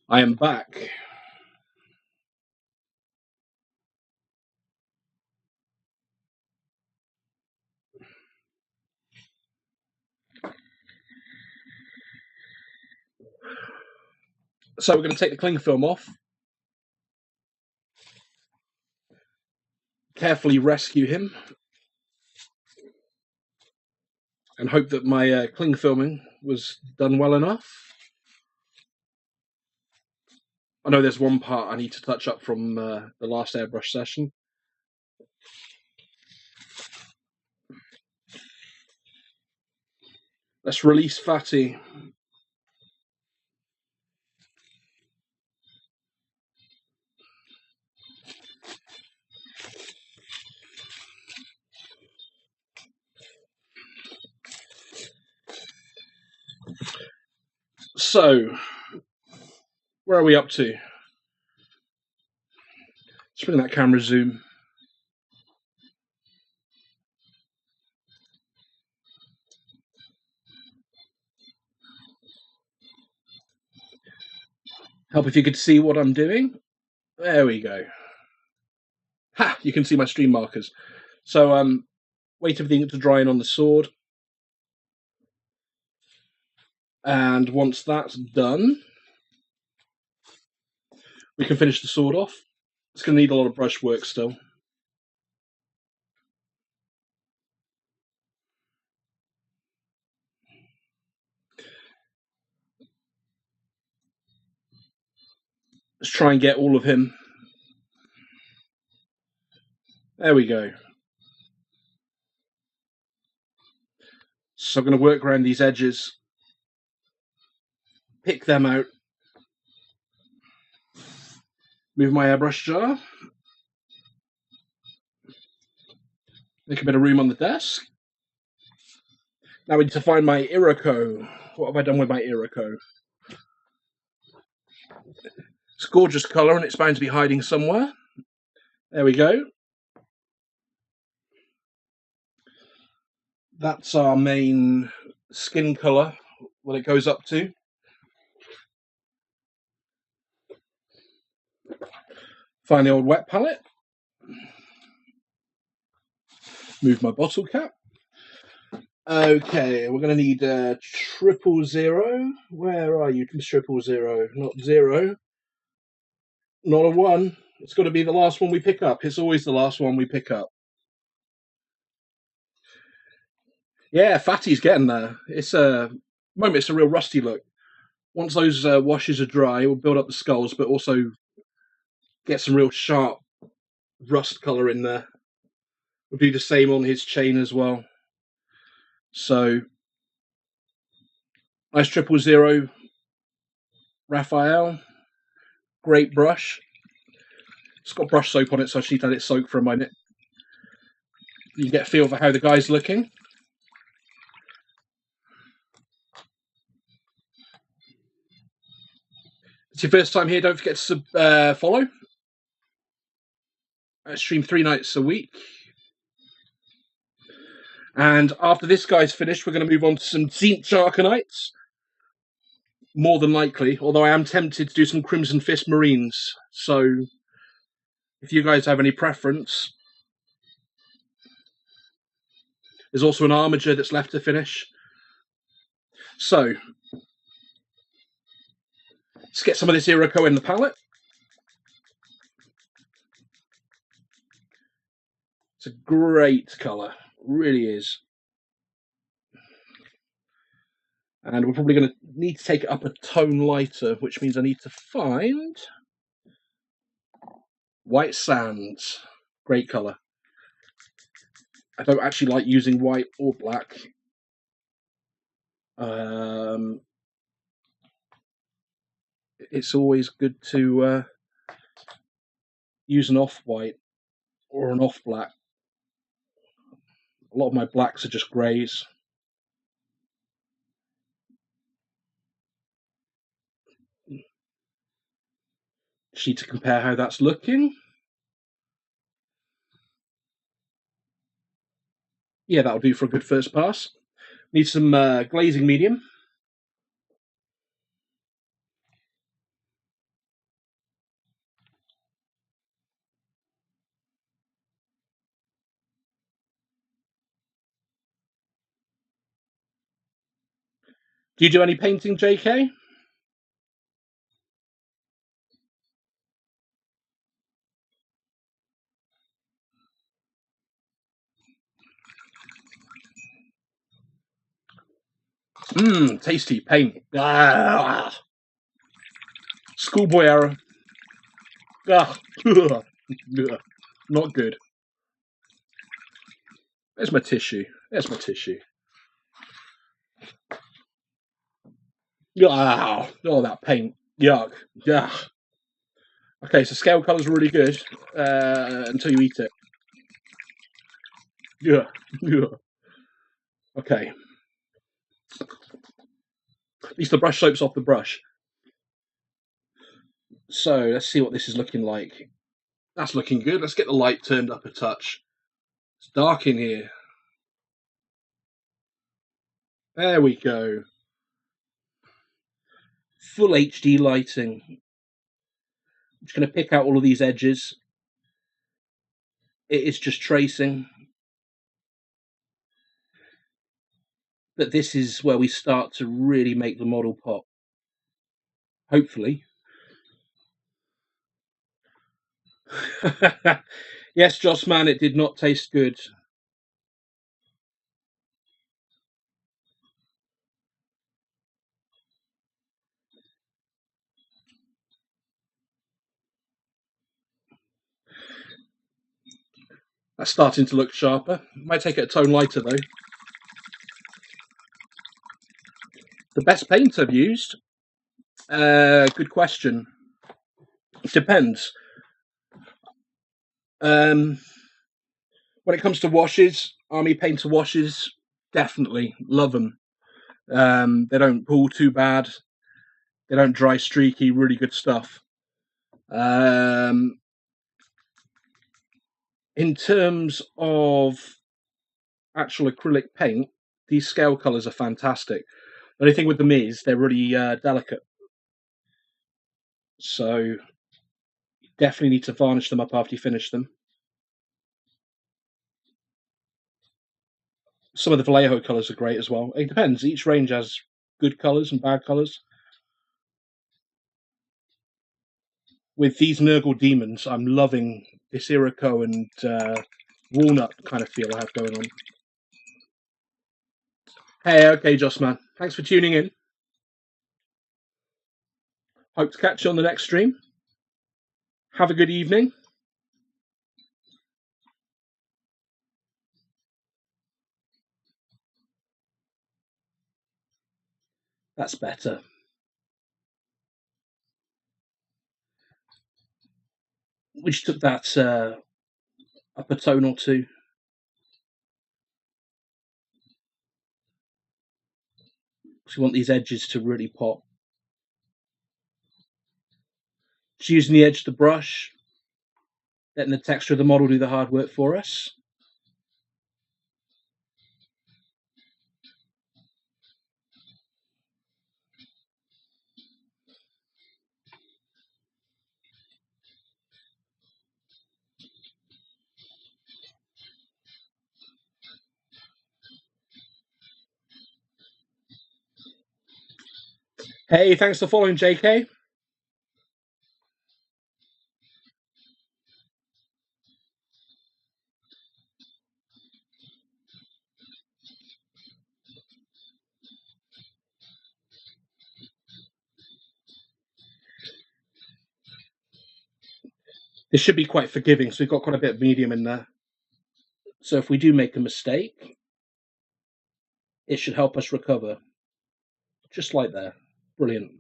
I am back. So we're going to take the cling film off, carefully rescue him, and hope that my cling filming was done well enough. I know there's one part I need to touch up from the last airbrush session. Let's release Fatty. So, where are we up to? Let's bring that camera zoom. Help if you could see what I'm doing. There we go. Ha! You can see my stream markers. So, wait everything to dry in on the sword. And once that's done, we can finish the sword off. It's going to need a lot of brush work still. Let's try and get all of him. There we go. So I'm going to work around these edges, pick them out, move my airbrush jar, make a bit of room on the desk. Now we need to find my Iroko. What have I done with my Iroko? It's a gorgeous colour and it's bound to be hiding somewhere. There we go. That's our main skin colour, what it goes up to. Find the old wet palette. Move my bottle cap. Okay, we're going to need 000. Where are you, 000? Not 0. Not a 1. It's got to be the last one we pick up. It's always the last one we pick up. Yeah, fatty's getting there. It's moment it's a real rusty look. Once those washes are dry, it will build up the skulls, but also get some real sharp rust colour in there. We'll do the same on his chain as well. So nice 000 Raphael. Great brush. It's got brush soap on it, so I just need to let it soak for a minute. You can get a feel for how the guy's looking. It's your first time here, don't forget to follow. I stream 3 nights a week. And after this guy's finished, we're going to move on to some Zinc Sharkanites. More than likely, although I am tempted to do some Crimson Fist Marines. So if you guys have any preference. There's also an Armiger that's left to finish. So let's get some of this Iroko in the palette. It's a great colour, really is. And we're probably going to need to take it up a tone lighter, which means I need to find White Sands. Great colour. I don't actually like using white or black. It's always good to use an off-white or an off-black. A lot of my blacks are just greys. Just need to compare how that's looking. Yeah, that'll do for a good first pass. Need some glazing medium. Do you do any painting, JK? Mmm, tasty paint. Ah, schoolboy error. Ah, not good. There's my tissue. There's my tissue. Ah, oh, that paint. Yuck. Yeah. Okay, so scale colour's really good until you eat it. Yeah. Okay. At least the brush soap's off the brush. So let's see what this is looking like. That's looking good. Let's get the light turned up a touch. It's dark in here. There we go. Full HD lighting. I'm just going to pick out all of these edges. It is just tracing. But this is where we start to really make the model pop. Hopefully. Yes, Joss man, it did not taste good. That's starting to look sharper. Might take it a tone lighter though. The best paint I've used? Good question. It depends. When it comes to washes, Army Painter washes, definitely love them. They don't pull too bad. They don't dry streaky. Really good stuff. In terms of actual acrylic paint, these scale colours are fantastic. The only thing with them is they're really delicate. So you definitely need to varnish them up after you finish them. Some of the Vallejo colours are great as well. It depends. Each range has good colours and bad colours. With these Nurgle demons, I'm loving this Iroko and walnut kind of feel I have going on. Hey, okay, Joss man. Thanks for tuning in. Hope to catch you on the next stream. Have a good evening. That's better. We just took that up a tone or two. So we want these edges to really pop. Just using the edge of the brush, letting the texture of the model do the hard work for us. Hey, thanks for following, JK. This should be quite forgiving, so we've got quite a bit of medium in there. So if we do make a mistake, it should help us recover. Just like there. Brilliant.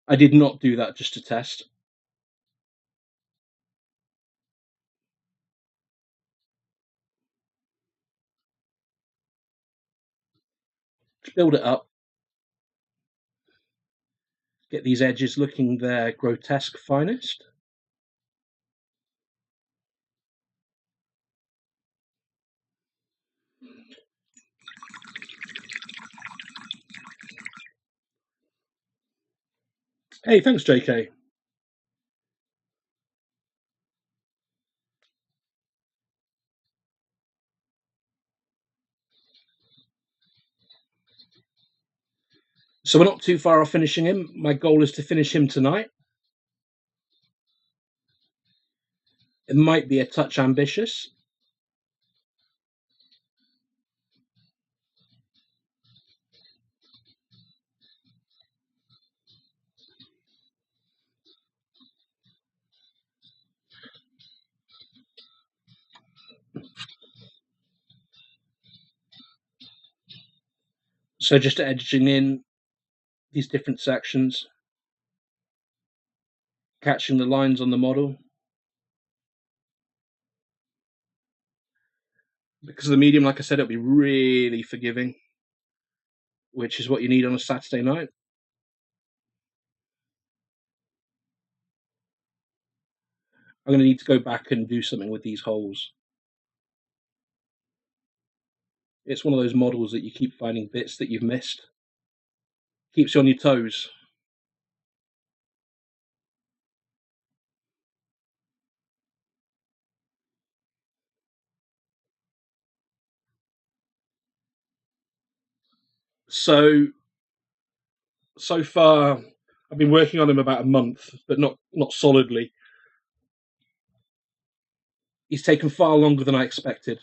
I did not do that just to test. Just build it up. Get these edges looking their grotesque finest. Hey, thanks, JK. So we're not too far off finishing him. My goal is to finish him tonight. It might be a touch ambitious. So just edging in these different sections, catching the lines on the model. Because of the medium, like I said, it'll be really forgiving, which is what you need on a Saturday night. I'm going to need to go back and do something with these holes. It's one of those models that you keep finding bits that you've missed. Keeps you on your toes. So far, I've been working on him about a month, but not solidly. He's taken far longer than I expected.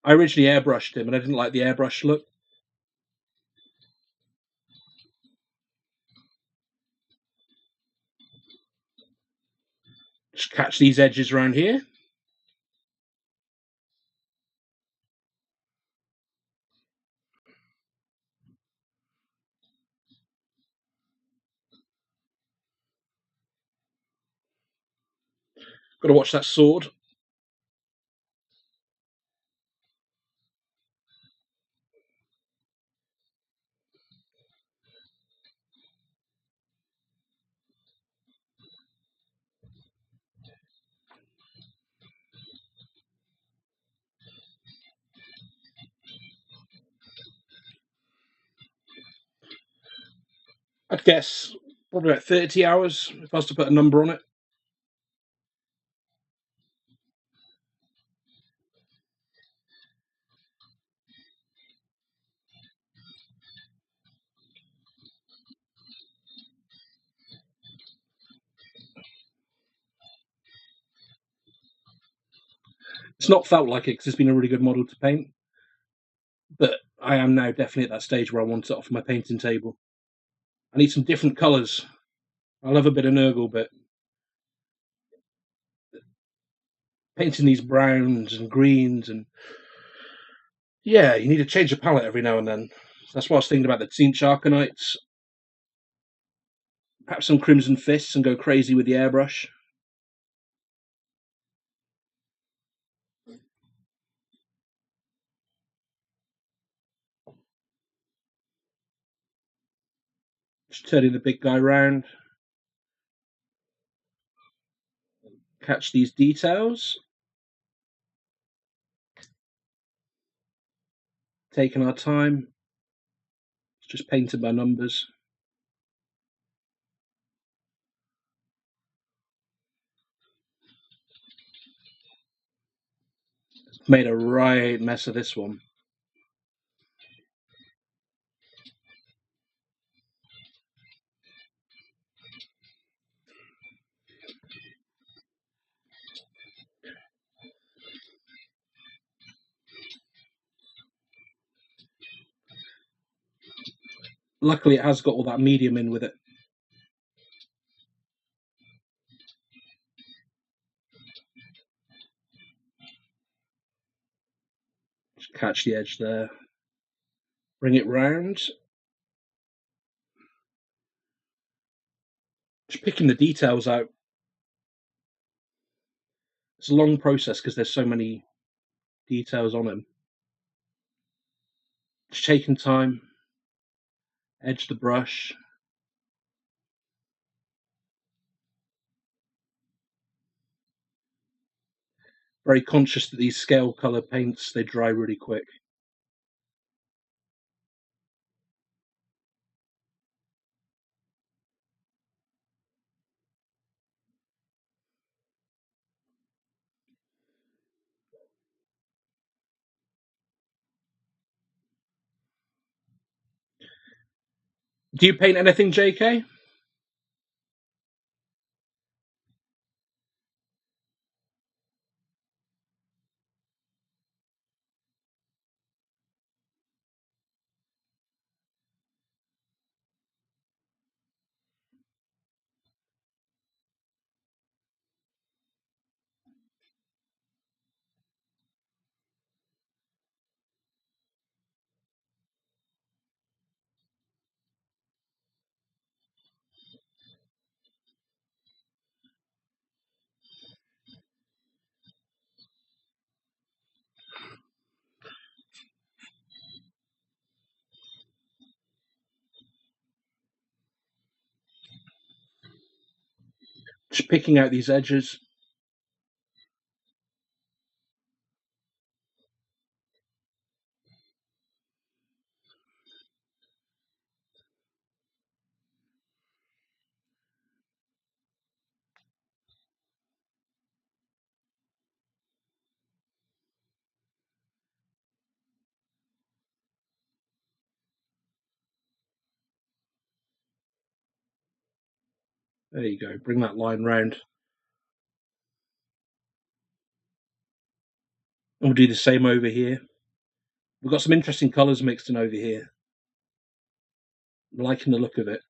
I originally airbrushed him, and I didn't like the airbrush look. Just catch these edges around here. Got to watch that sword. I'd guess probably about 30 hours if I was to put a number on it. It's It's not felt like it because it's been a really good model to paint, but I am now definitely at that stage where I want it off my painting table. I need some different colours. I love a bit of Nurgle, but painting these browns and greens and yeah, you need to change the palette every now and then. So that's why I was thinking about the Tzeentch Arcanites, perhaps some Crimson Fists, and go crazy with the airbrush. Just turning the big guy round. Catch these details. Taking our time. It's just painted by numbers. Made a right mess of this one. Luckily, it has got all that medium in with it. Just catch the edge there. Bring it round. Just picking the details out. It's a long process because there's so many details on him. Just taking time. Edge the brush. Very conscious that these scale colour paints, they dry really quick. Do you paint anything, JK? Just picking out these edges. There you go. Bring that line round. And we'll do the same over here. We've got some interesting colours mixed in over here. I'm liking the look of it.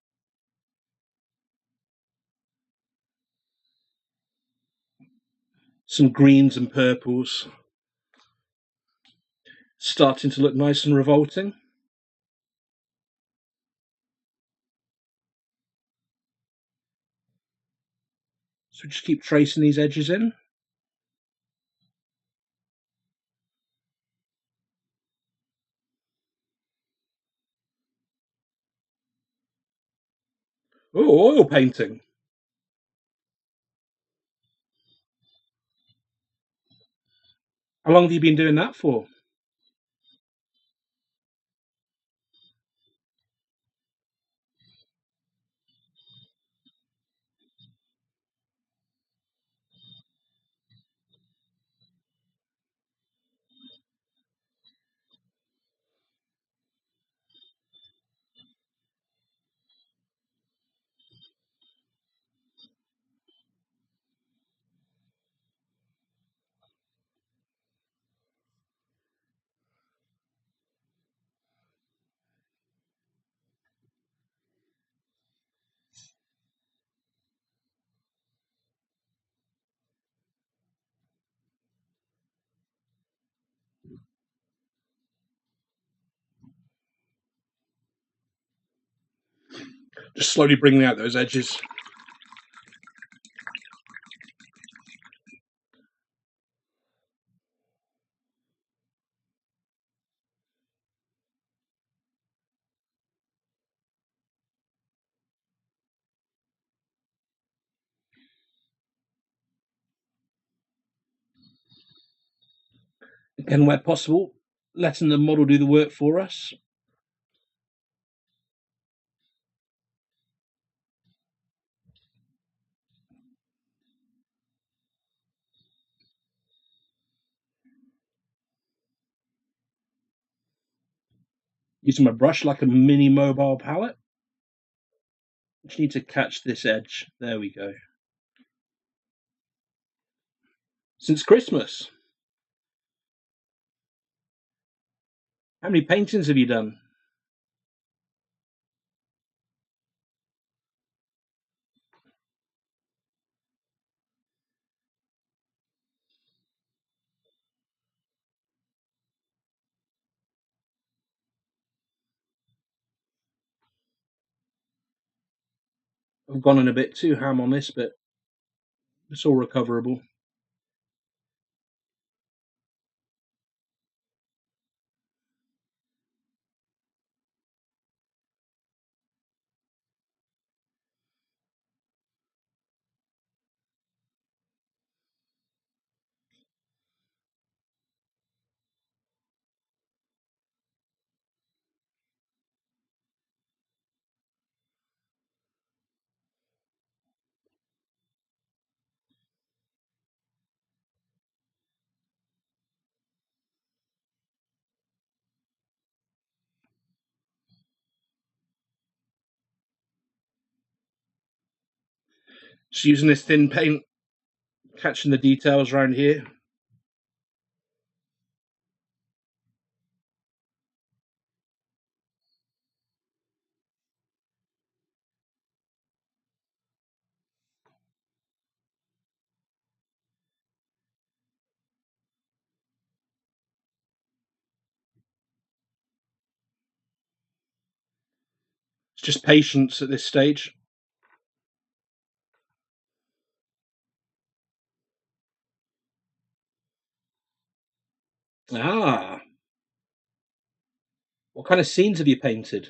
Some greens and purples. Starting to look nice and revolting. So just keep tracing these edges in. Oh, oil painting. How long have you been doing that for? Just slowly bringing out those edges. Again, where possible, letting the model do the work for us. Using my brush like a mini mobile palette. Just need to catch this edge. There we go. Since Christmas. How many paintings have you done? I've gone in a bit too ham on this, but it's all recoverable. Just using this thin paint, catching the details around here. It's just patience at this stage. Ah, what kind of scenes have you painted?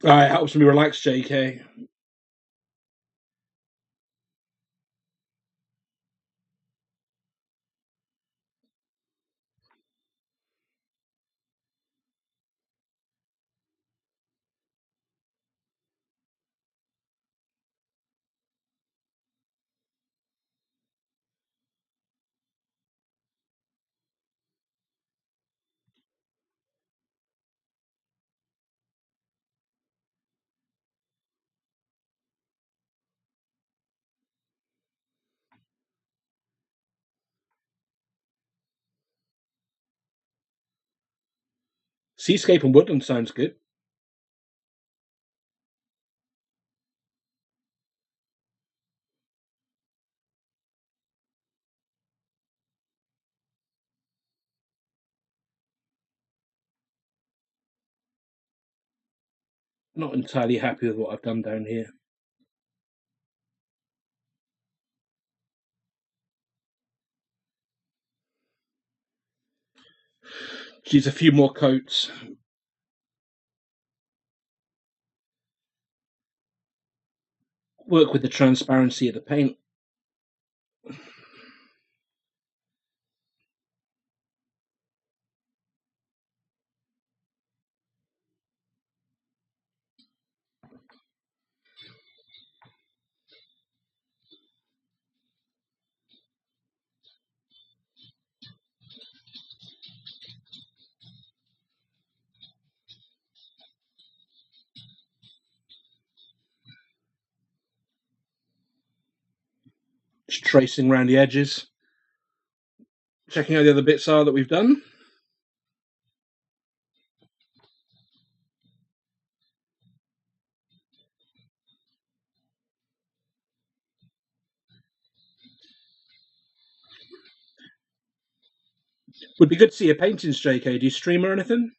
It helps me relax, JK. Seascape and woodland sounds good. Not entirely happy with what I've done down here. Just use a few more coats. Work with the transparency of the paint. Just tracing around the edges, checking how the other bits are that we've done. Would be good to see your paintings, JK. Do you stream or anything?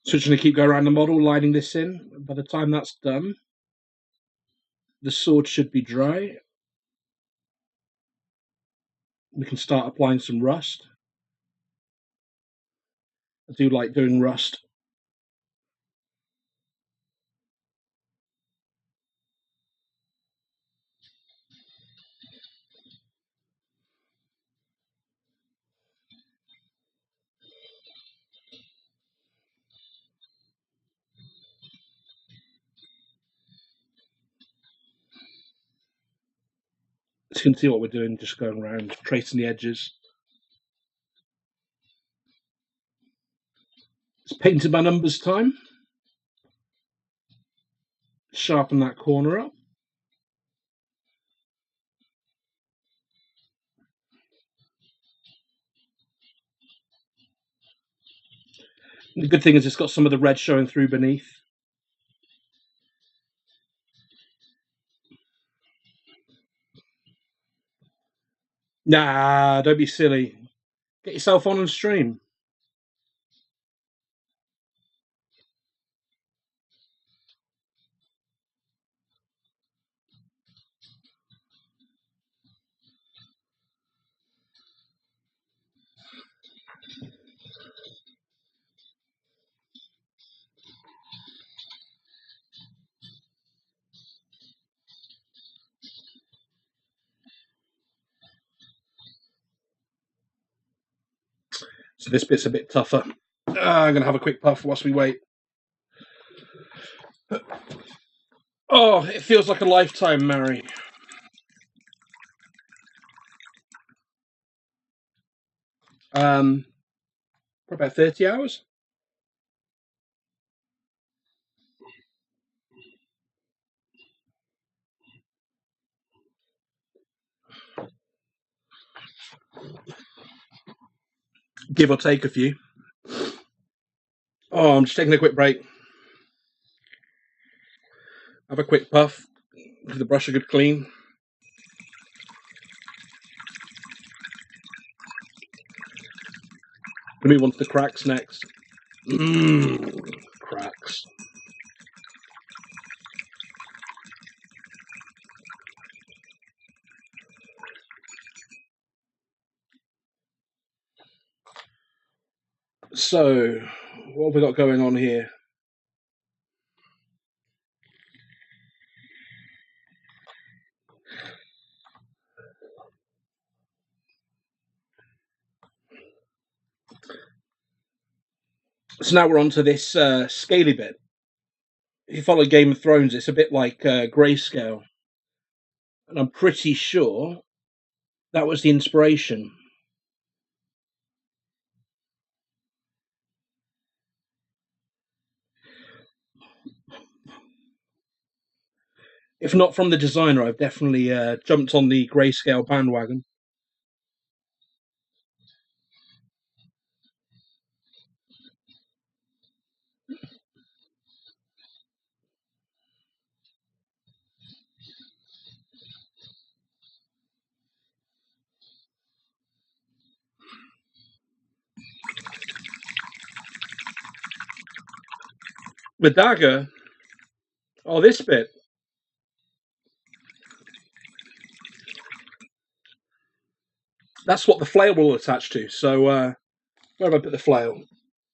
So just going to keep going around the model, lining this in. By the time that's done, the sword should be dry. We can start applying some rust. I do like doing rust. So you can see what we're doing, just going around, tracing the edges. It's painted by numbers time. Sharpen that corner up. The good thing is it's got some of the red showing through beneath. Nah, don't be silly. Get yourself on and stream. So this bit's a bit tougher. I'm going to have a quick puff whilst we wait. Oh, it feels like a lifetime, Mary. For about 30 hours. Give or take a few. Oh, I'm just taking a quick break. Have a quick puff. Give the brush a good clean. Move on to the cracks next. Cracks. So, what have we got going on here? So now we're on to this scaly bit. If you follow Game of Thrones, it's a bit like grayscale. And I'm pretty sure that was the inspiration. If not from the designer, I've definitely jumped on the grayscale bandwagon. The dagger. Oh, this bit. That's what the flail will attach to. So where have I put the flail?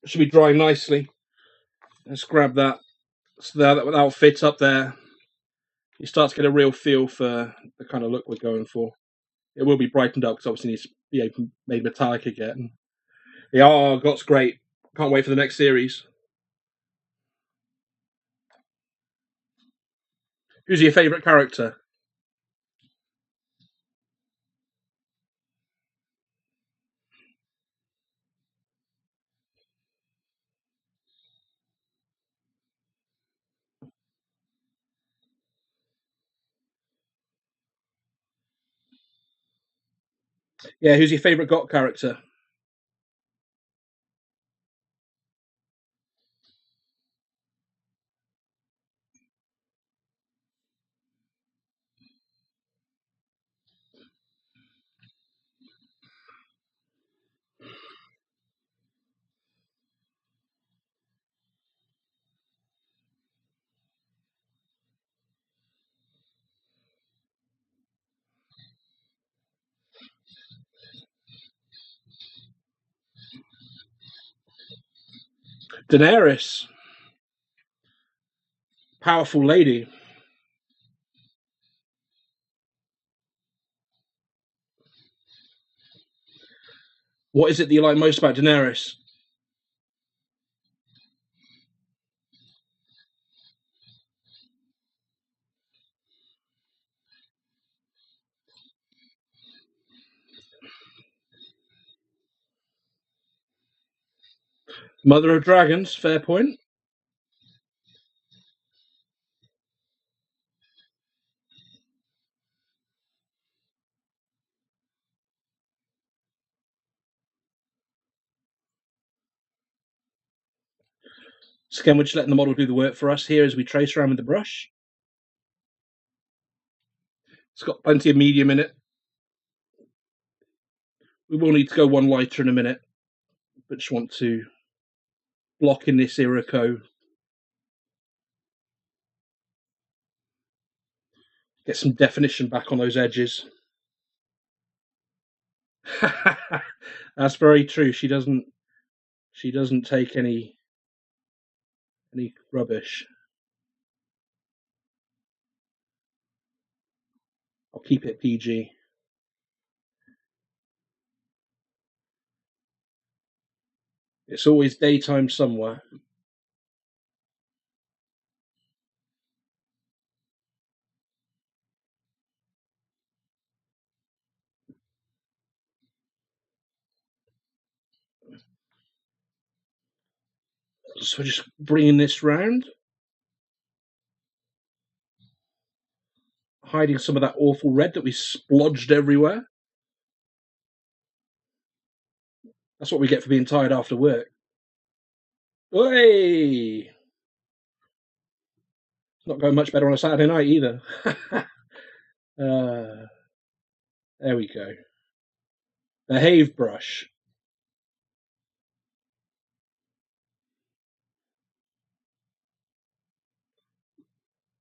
It should be drying nicely. Let's grab that. So that'll fit up there. You start to get a real feel for the kind of look we're going for. It will be brightened up because obviously it needs to be made metallic again. Yeah, oh, God's great. Can't wait for the next series. Who's your favourite character? Yeah, who's your favourite GOT character? Daenerys. Powerful lady. What is it that you like most about Daenerys? Mother of Dragons, fair point. So again, we're just letting the model do the work for us here as we trace around with the brush. It's got plenty of medium in it. We will need to go one lighter in a minute, but just want to block in this Iroko. Get some definition back on those edges. That's very true. She doesn't take any rubbish. I'll keep it PG. It's always daytime somewhere. So we're just bringing this round, hiding some of that awful red that we splodged everywhere. That's what we get for being tired after work. Hey! Not going much better on a Saturday night either. There we go. Behave brush.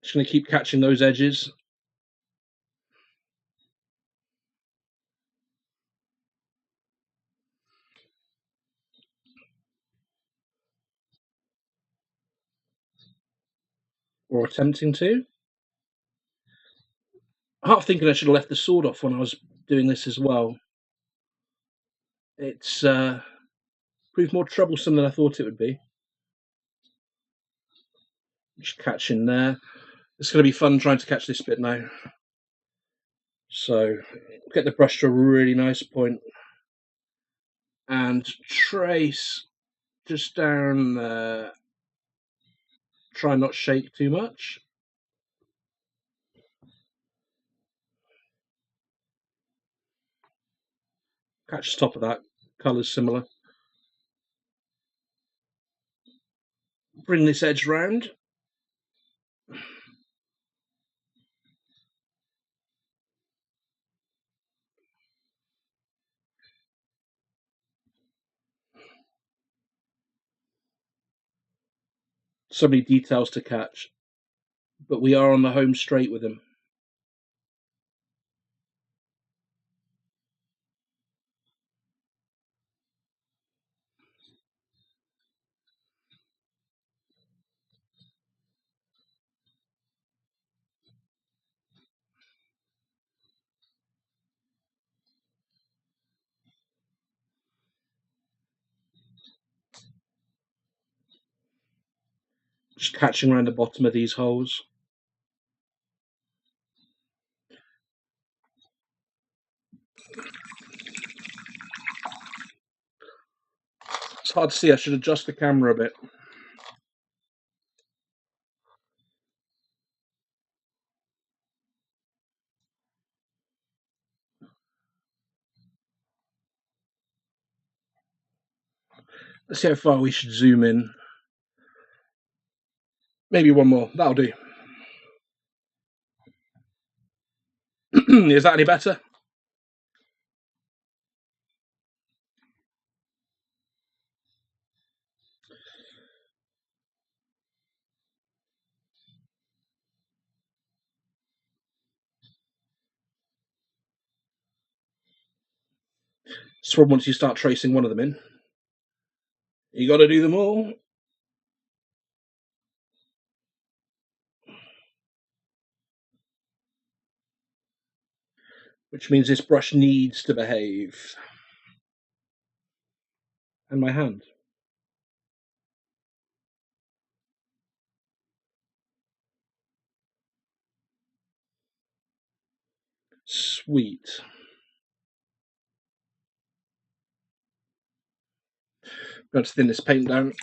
Just going to keep catching those edges. Or attempting to. Half thinking I should have left the sword off when I was doing this as well. It's proved more troublesome than I thought it would be. Just catching there. It's going to be fun trying to catch this bit now. So get the brush to a really nice point and trace just down there. Try not shake too much. Catch the top of that. Colour's similar. Bring this edge round. So many details to catch, but we are on the home straight with him. Just catching around the bottom of these holes. It's hard to see. I should adjust the camera a bit. Let's see how far we should zoom in. Maybe one more. That'll do. Is that any better? So once you start tracing one of them in, you got to do them all. Which means this brush needs to behave. And my hand. Sweet. Got to thin this paint down.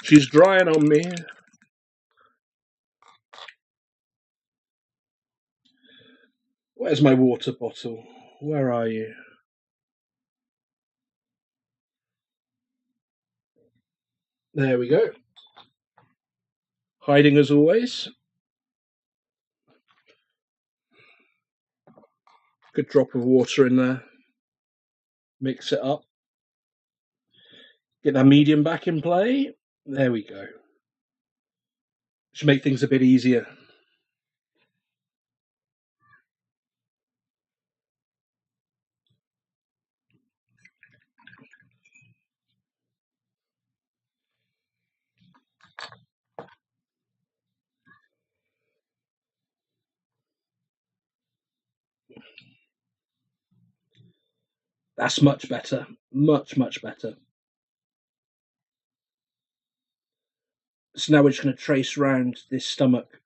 She's drying on me. Where's my water bottle? Where are you? There we go. Hiding as always. Good drop of water in there. Mix it up. Get that medium back in play. There we go. Should make things a bit easier. That's much better. Much, much better. So now we're just going to trace around this stomach.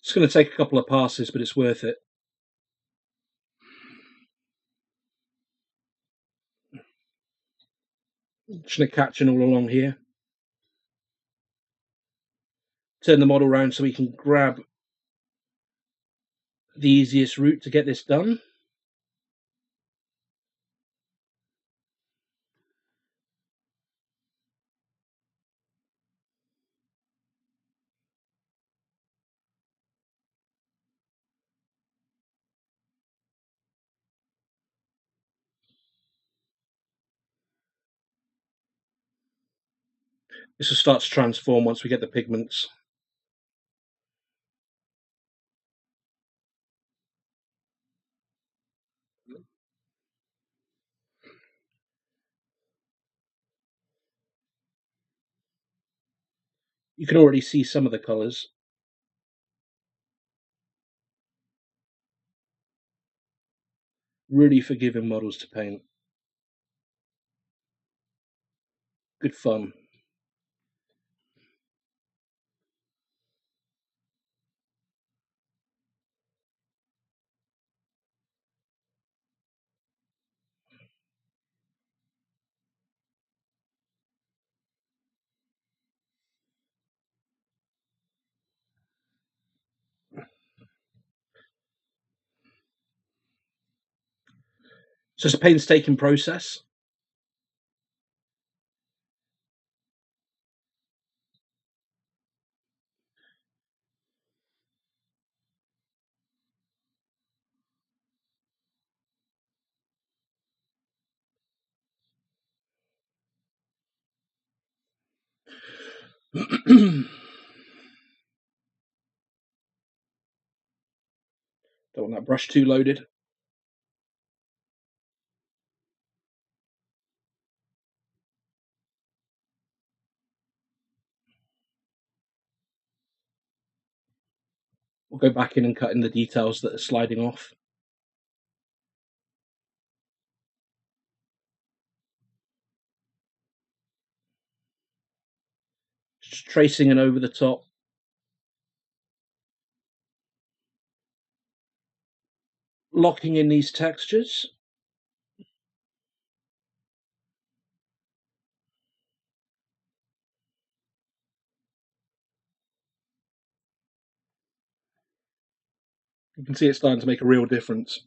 It's going to take a couple of passes, but it's worth it. Just going to catch it all along here. Turn the model around so we can grab the easiest route to get this done. This will start to transform once we get the pigments. You can already see some of the colours. Really forgiving models to paint. Good fun. So it's a painstaking process. Don't want that brush too loaded. We'll go back in and cut in the details that are sliding off. Just tracing it over the top. Locking in these textures. You can see it's starting to make a real difference.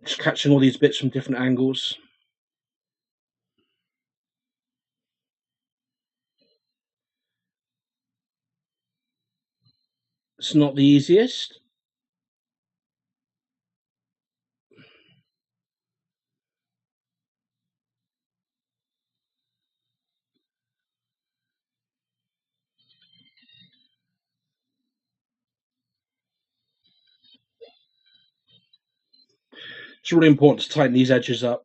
Just catching all these bits from different angles. It's not the easiest. It's really important to tighten these edges up.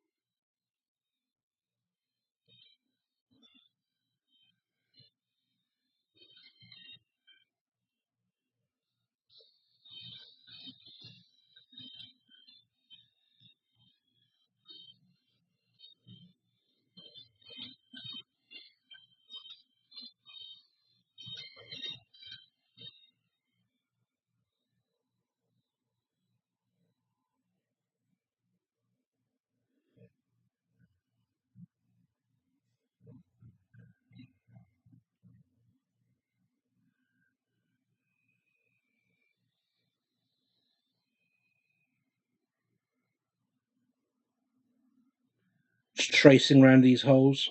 Just tracing around these holes.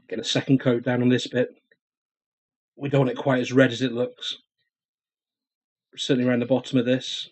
Get a second coat down on this bit. We don't want it quite as red as it looks. Certainly around the bottom of this.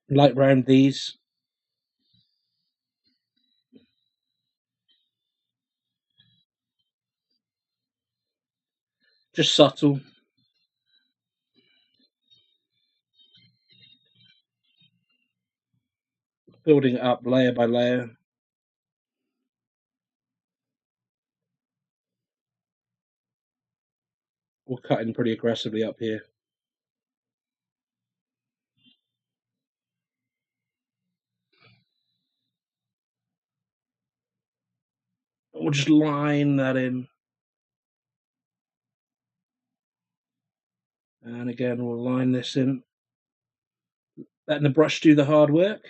Light round these. Just subtle. Building it up layer by layer. We're cutting pretty aggressively up here. We'll just line that in. And again, we'll line this in. Letting the brush do the hard work.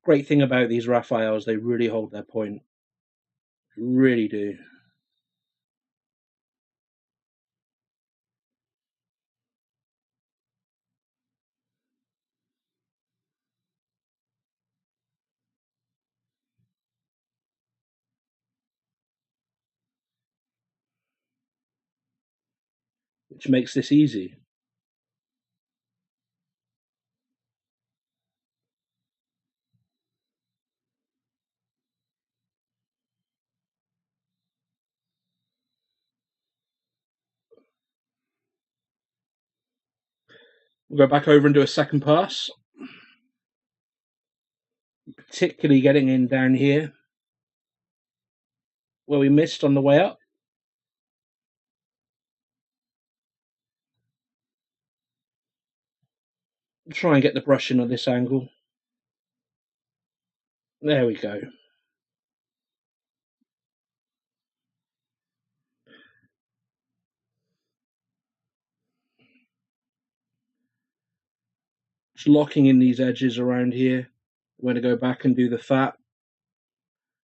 Great thing about these Raphaels, they really hold their point. Really do. Which makes this easy. We'll go back over and do a second pass. particularly getting in down here where we missed on the way up. Try and get the brush in on this angle. There we go. Just locking in these edges around here. I'm going to go back and do the fat.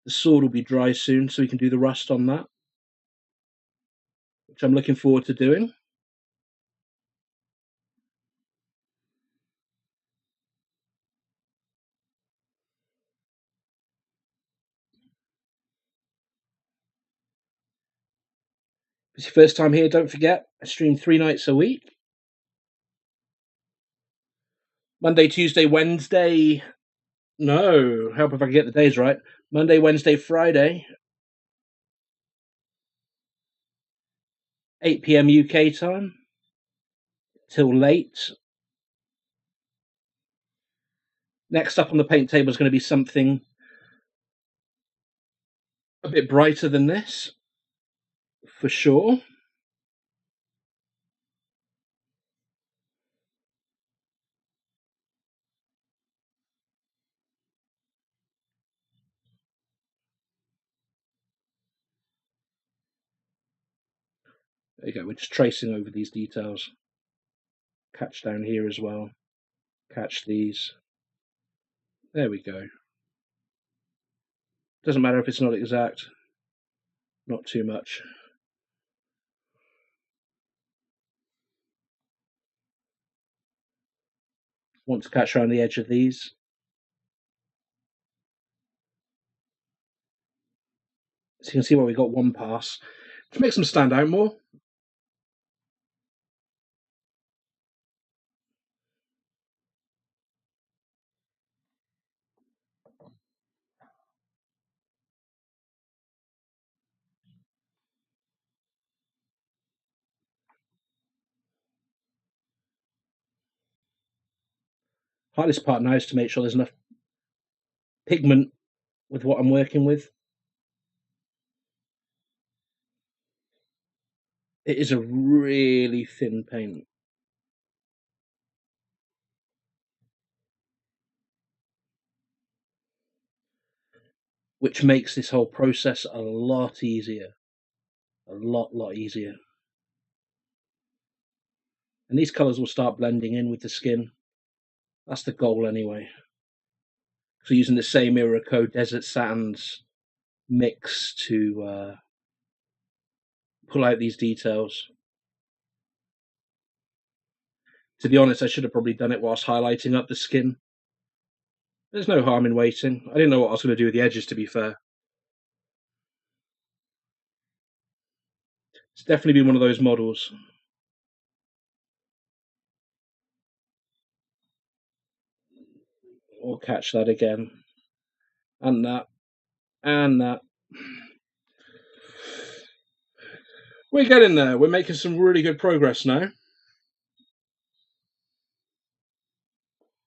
The sword will be dry soon, so we can do the rust on that, which I'm looking forward to doing. If it's your first time here, don't forget, I stream 3 nights a week. Monday, Tuesday, Wednesday. No, help if I can get the days right. Monday, Wednesday, Friday, 8 p.m. UK time, till late. Next up on the paint table is going to be something a bit brighter than this, for sure. There you go, we're just tracing over these details. Catch down here as well. Catch these. There we go. Doesn't matter if it's not exact. Not too much. Want to catch around the edge of these. So you can see where we got one pass. To make them stand out more. Hardest part now is to make sure there's enough pigment with what I'm working with. It is a really thin paint. Which makes this whole process a lot easier. A lot easier. And these colours will start blending in with the skin. That's the goal anyway. So using the same Iroko Desert Sands mix to pull out these details. To be honest, I should have probably done it whilst highlighting up the skin. There's no harm in waiting. I didn't know what I was going to do with the edges, to be fair. It's definitely been one of those models. We'll catch that again. And that. And that. We're getting there. We're making some really good progress now.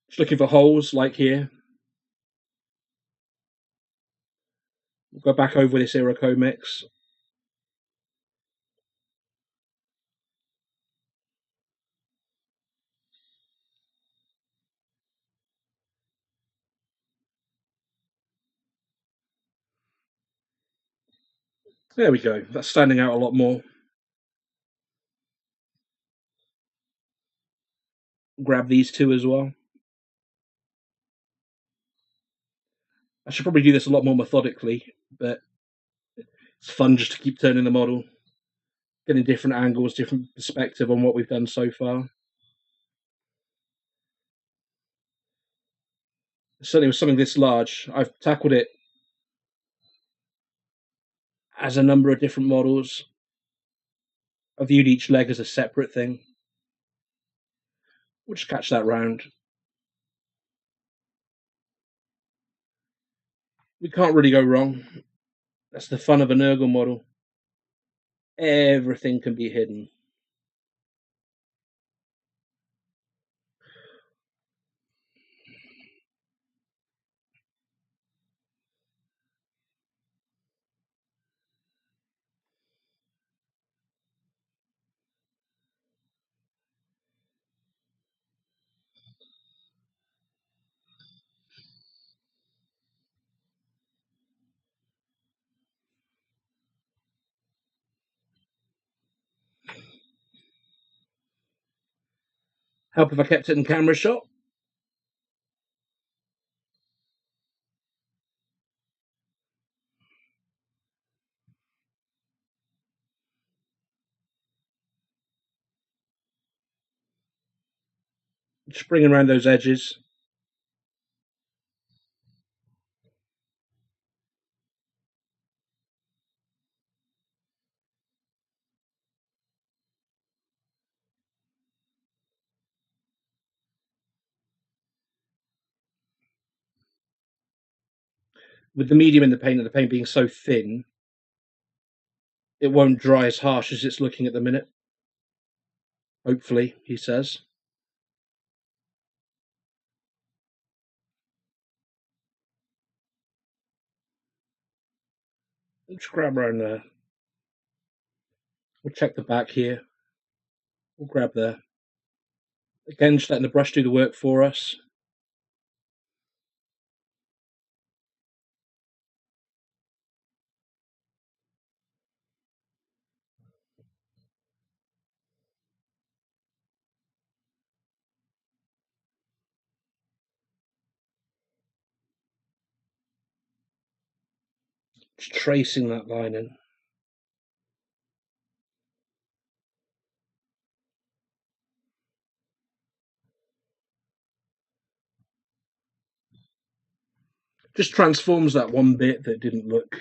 Just looking for holes like here. We'll go back over this Iroko mix. There we go. That's standing out a lot more. Grab these two as well. I should probably do this a lot more methodically, but it's fun just to keep turning the model, getting different angles, different perspective on what we've done so far. Certainly with something this large, I've tackled it as a number of different models. I viewed each leg as a separate thing. We'll just catch that round. We can't really go wrong. That's the fun of a Nurgle model. Everything can be hidden. Help if I kept it in camera shot. Just bringing around those edges. With the medium in the paint and the paint being so thin, it won't dry as harsh as it's looking at the minute. Hopefully, he says. Just grab around there. We'll check the back here. We'll grab there. Again, just letting the brush do the work for us. Just tracing that line in. Just transforms that one bit that didn't look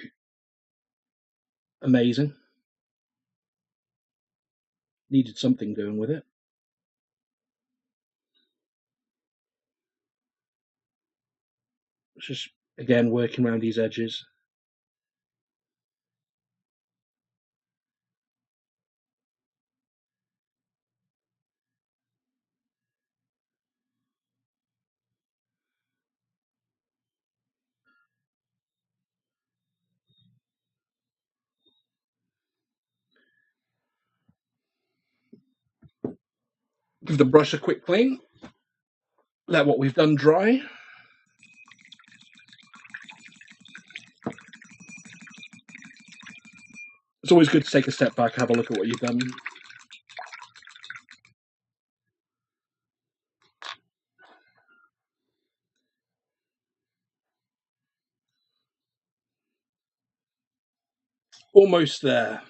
amazing. Needed something doing with it. It's just, again, working around these edges. Give the brush a quick clean. Let what we've done dry. It's always good to take a step back, have a look at what you've done. Almost there.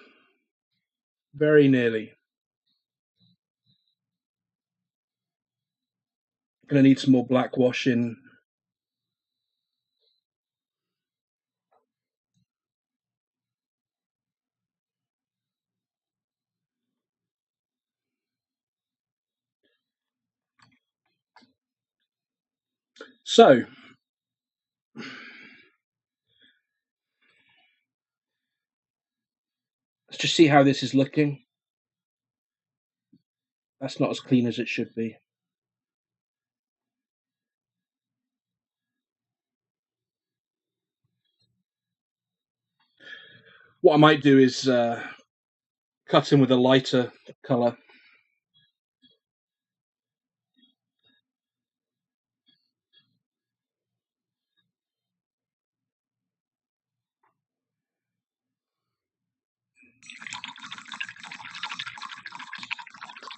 Very nearly. Gonna need some more black washing. So, let's just see how this is looking. That's not as clean as it should be. What I might do is cut in with a lighter colour.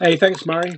Hey, thanks, Murray.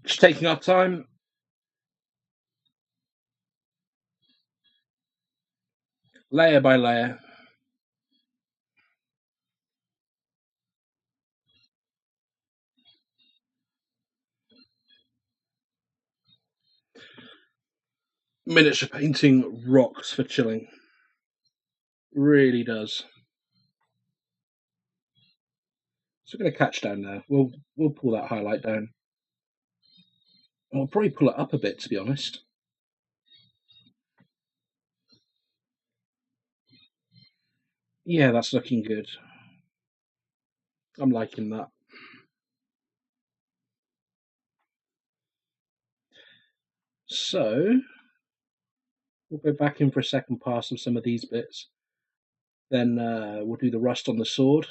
Just taking our time. Layer by layer. Miniature painting rocks for chilling. Really does. So we're going to catch down there. We'll pull that highlight down. And we'll probably pull it up a bit, to be honest. Yeah, that's looking good. I'm liking that. So we'll go back in for a second pass of some of these bits. Then we'll do the rust on the sword.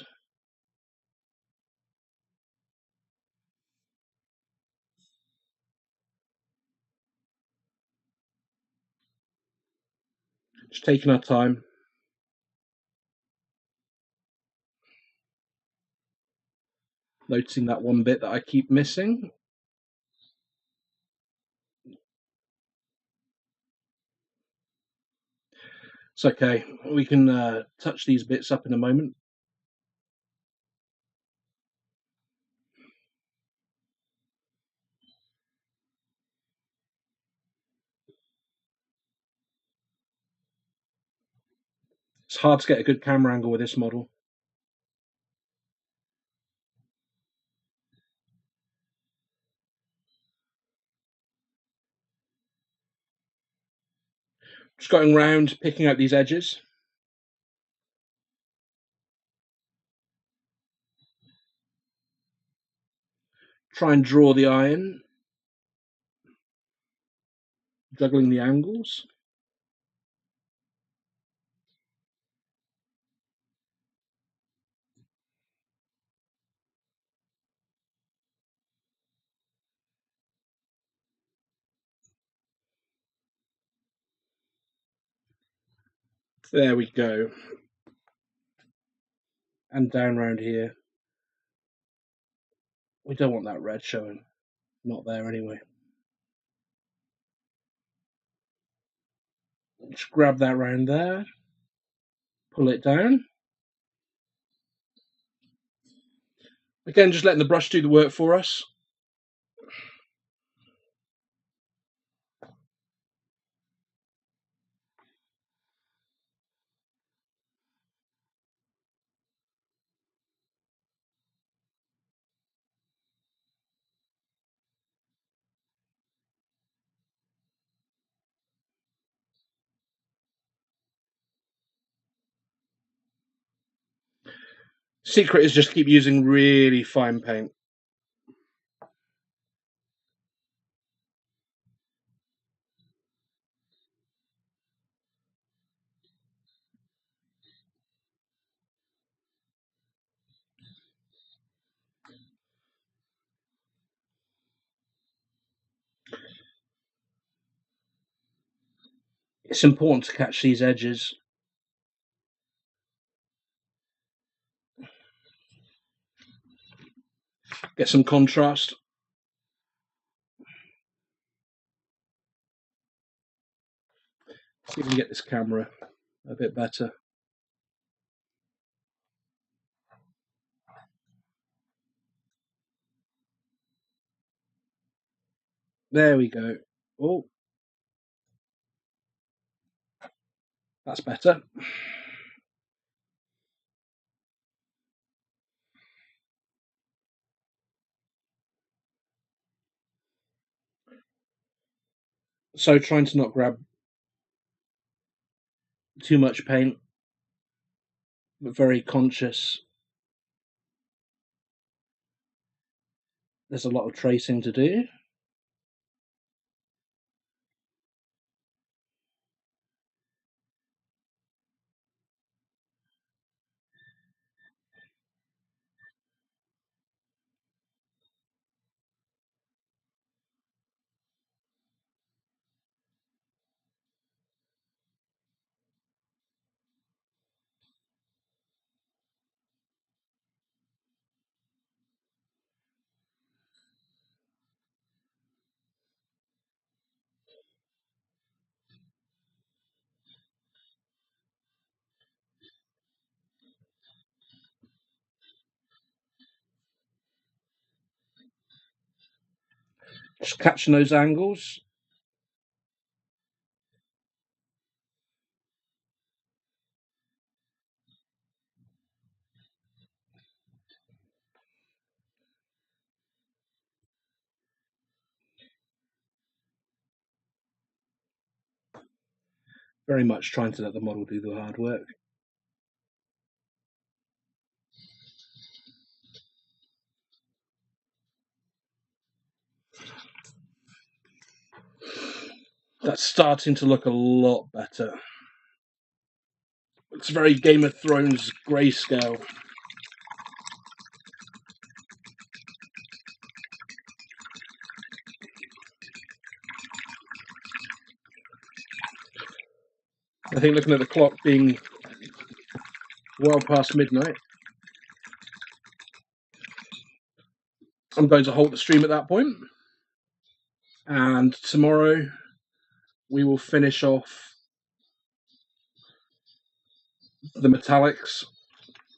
Just taking our time. Noticing that one bit that I keep missing. It's okay. We can touch these bits up in a moment. It's hard to get a good camera angle with this model. Just going round, picking out these edges. Try and draw the iron. Juggling the angles. There we go. And down round here. We don't want that red showing. Not there anyway. Just grab that round there. Pull it down. Again, just letting the brush do the work for us. Secret is just keep using really fine paint. It's important to catch these edges. Get some contrast. See if we can get this camera a bit better. There we go. Oh, that's better. So trying to not grab too much paint, but very conscious. There's a lot of tracing to do. Just catching those angles. Very much trying to let the model do the hard work. That's starting to look a lot better. Looks very Game of Thrones grayscale. I think looking at the clock being well past midnight, I'm going to halt the stream at that point. And tomorrow we will finish off the metallics,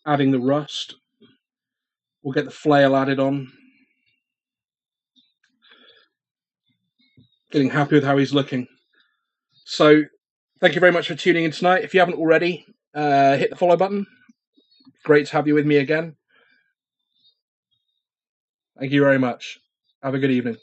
adding the rust. We'll get the flail added on. Getting happy with how he's looking. So thank you very much for tuning in tonight. If you haven't already, hit the follow button. Great to have you with me again. Thank you very much. Have a good evening.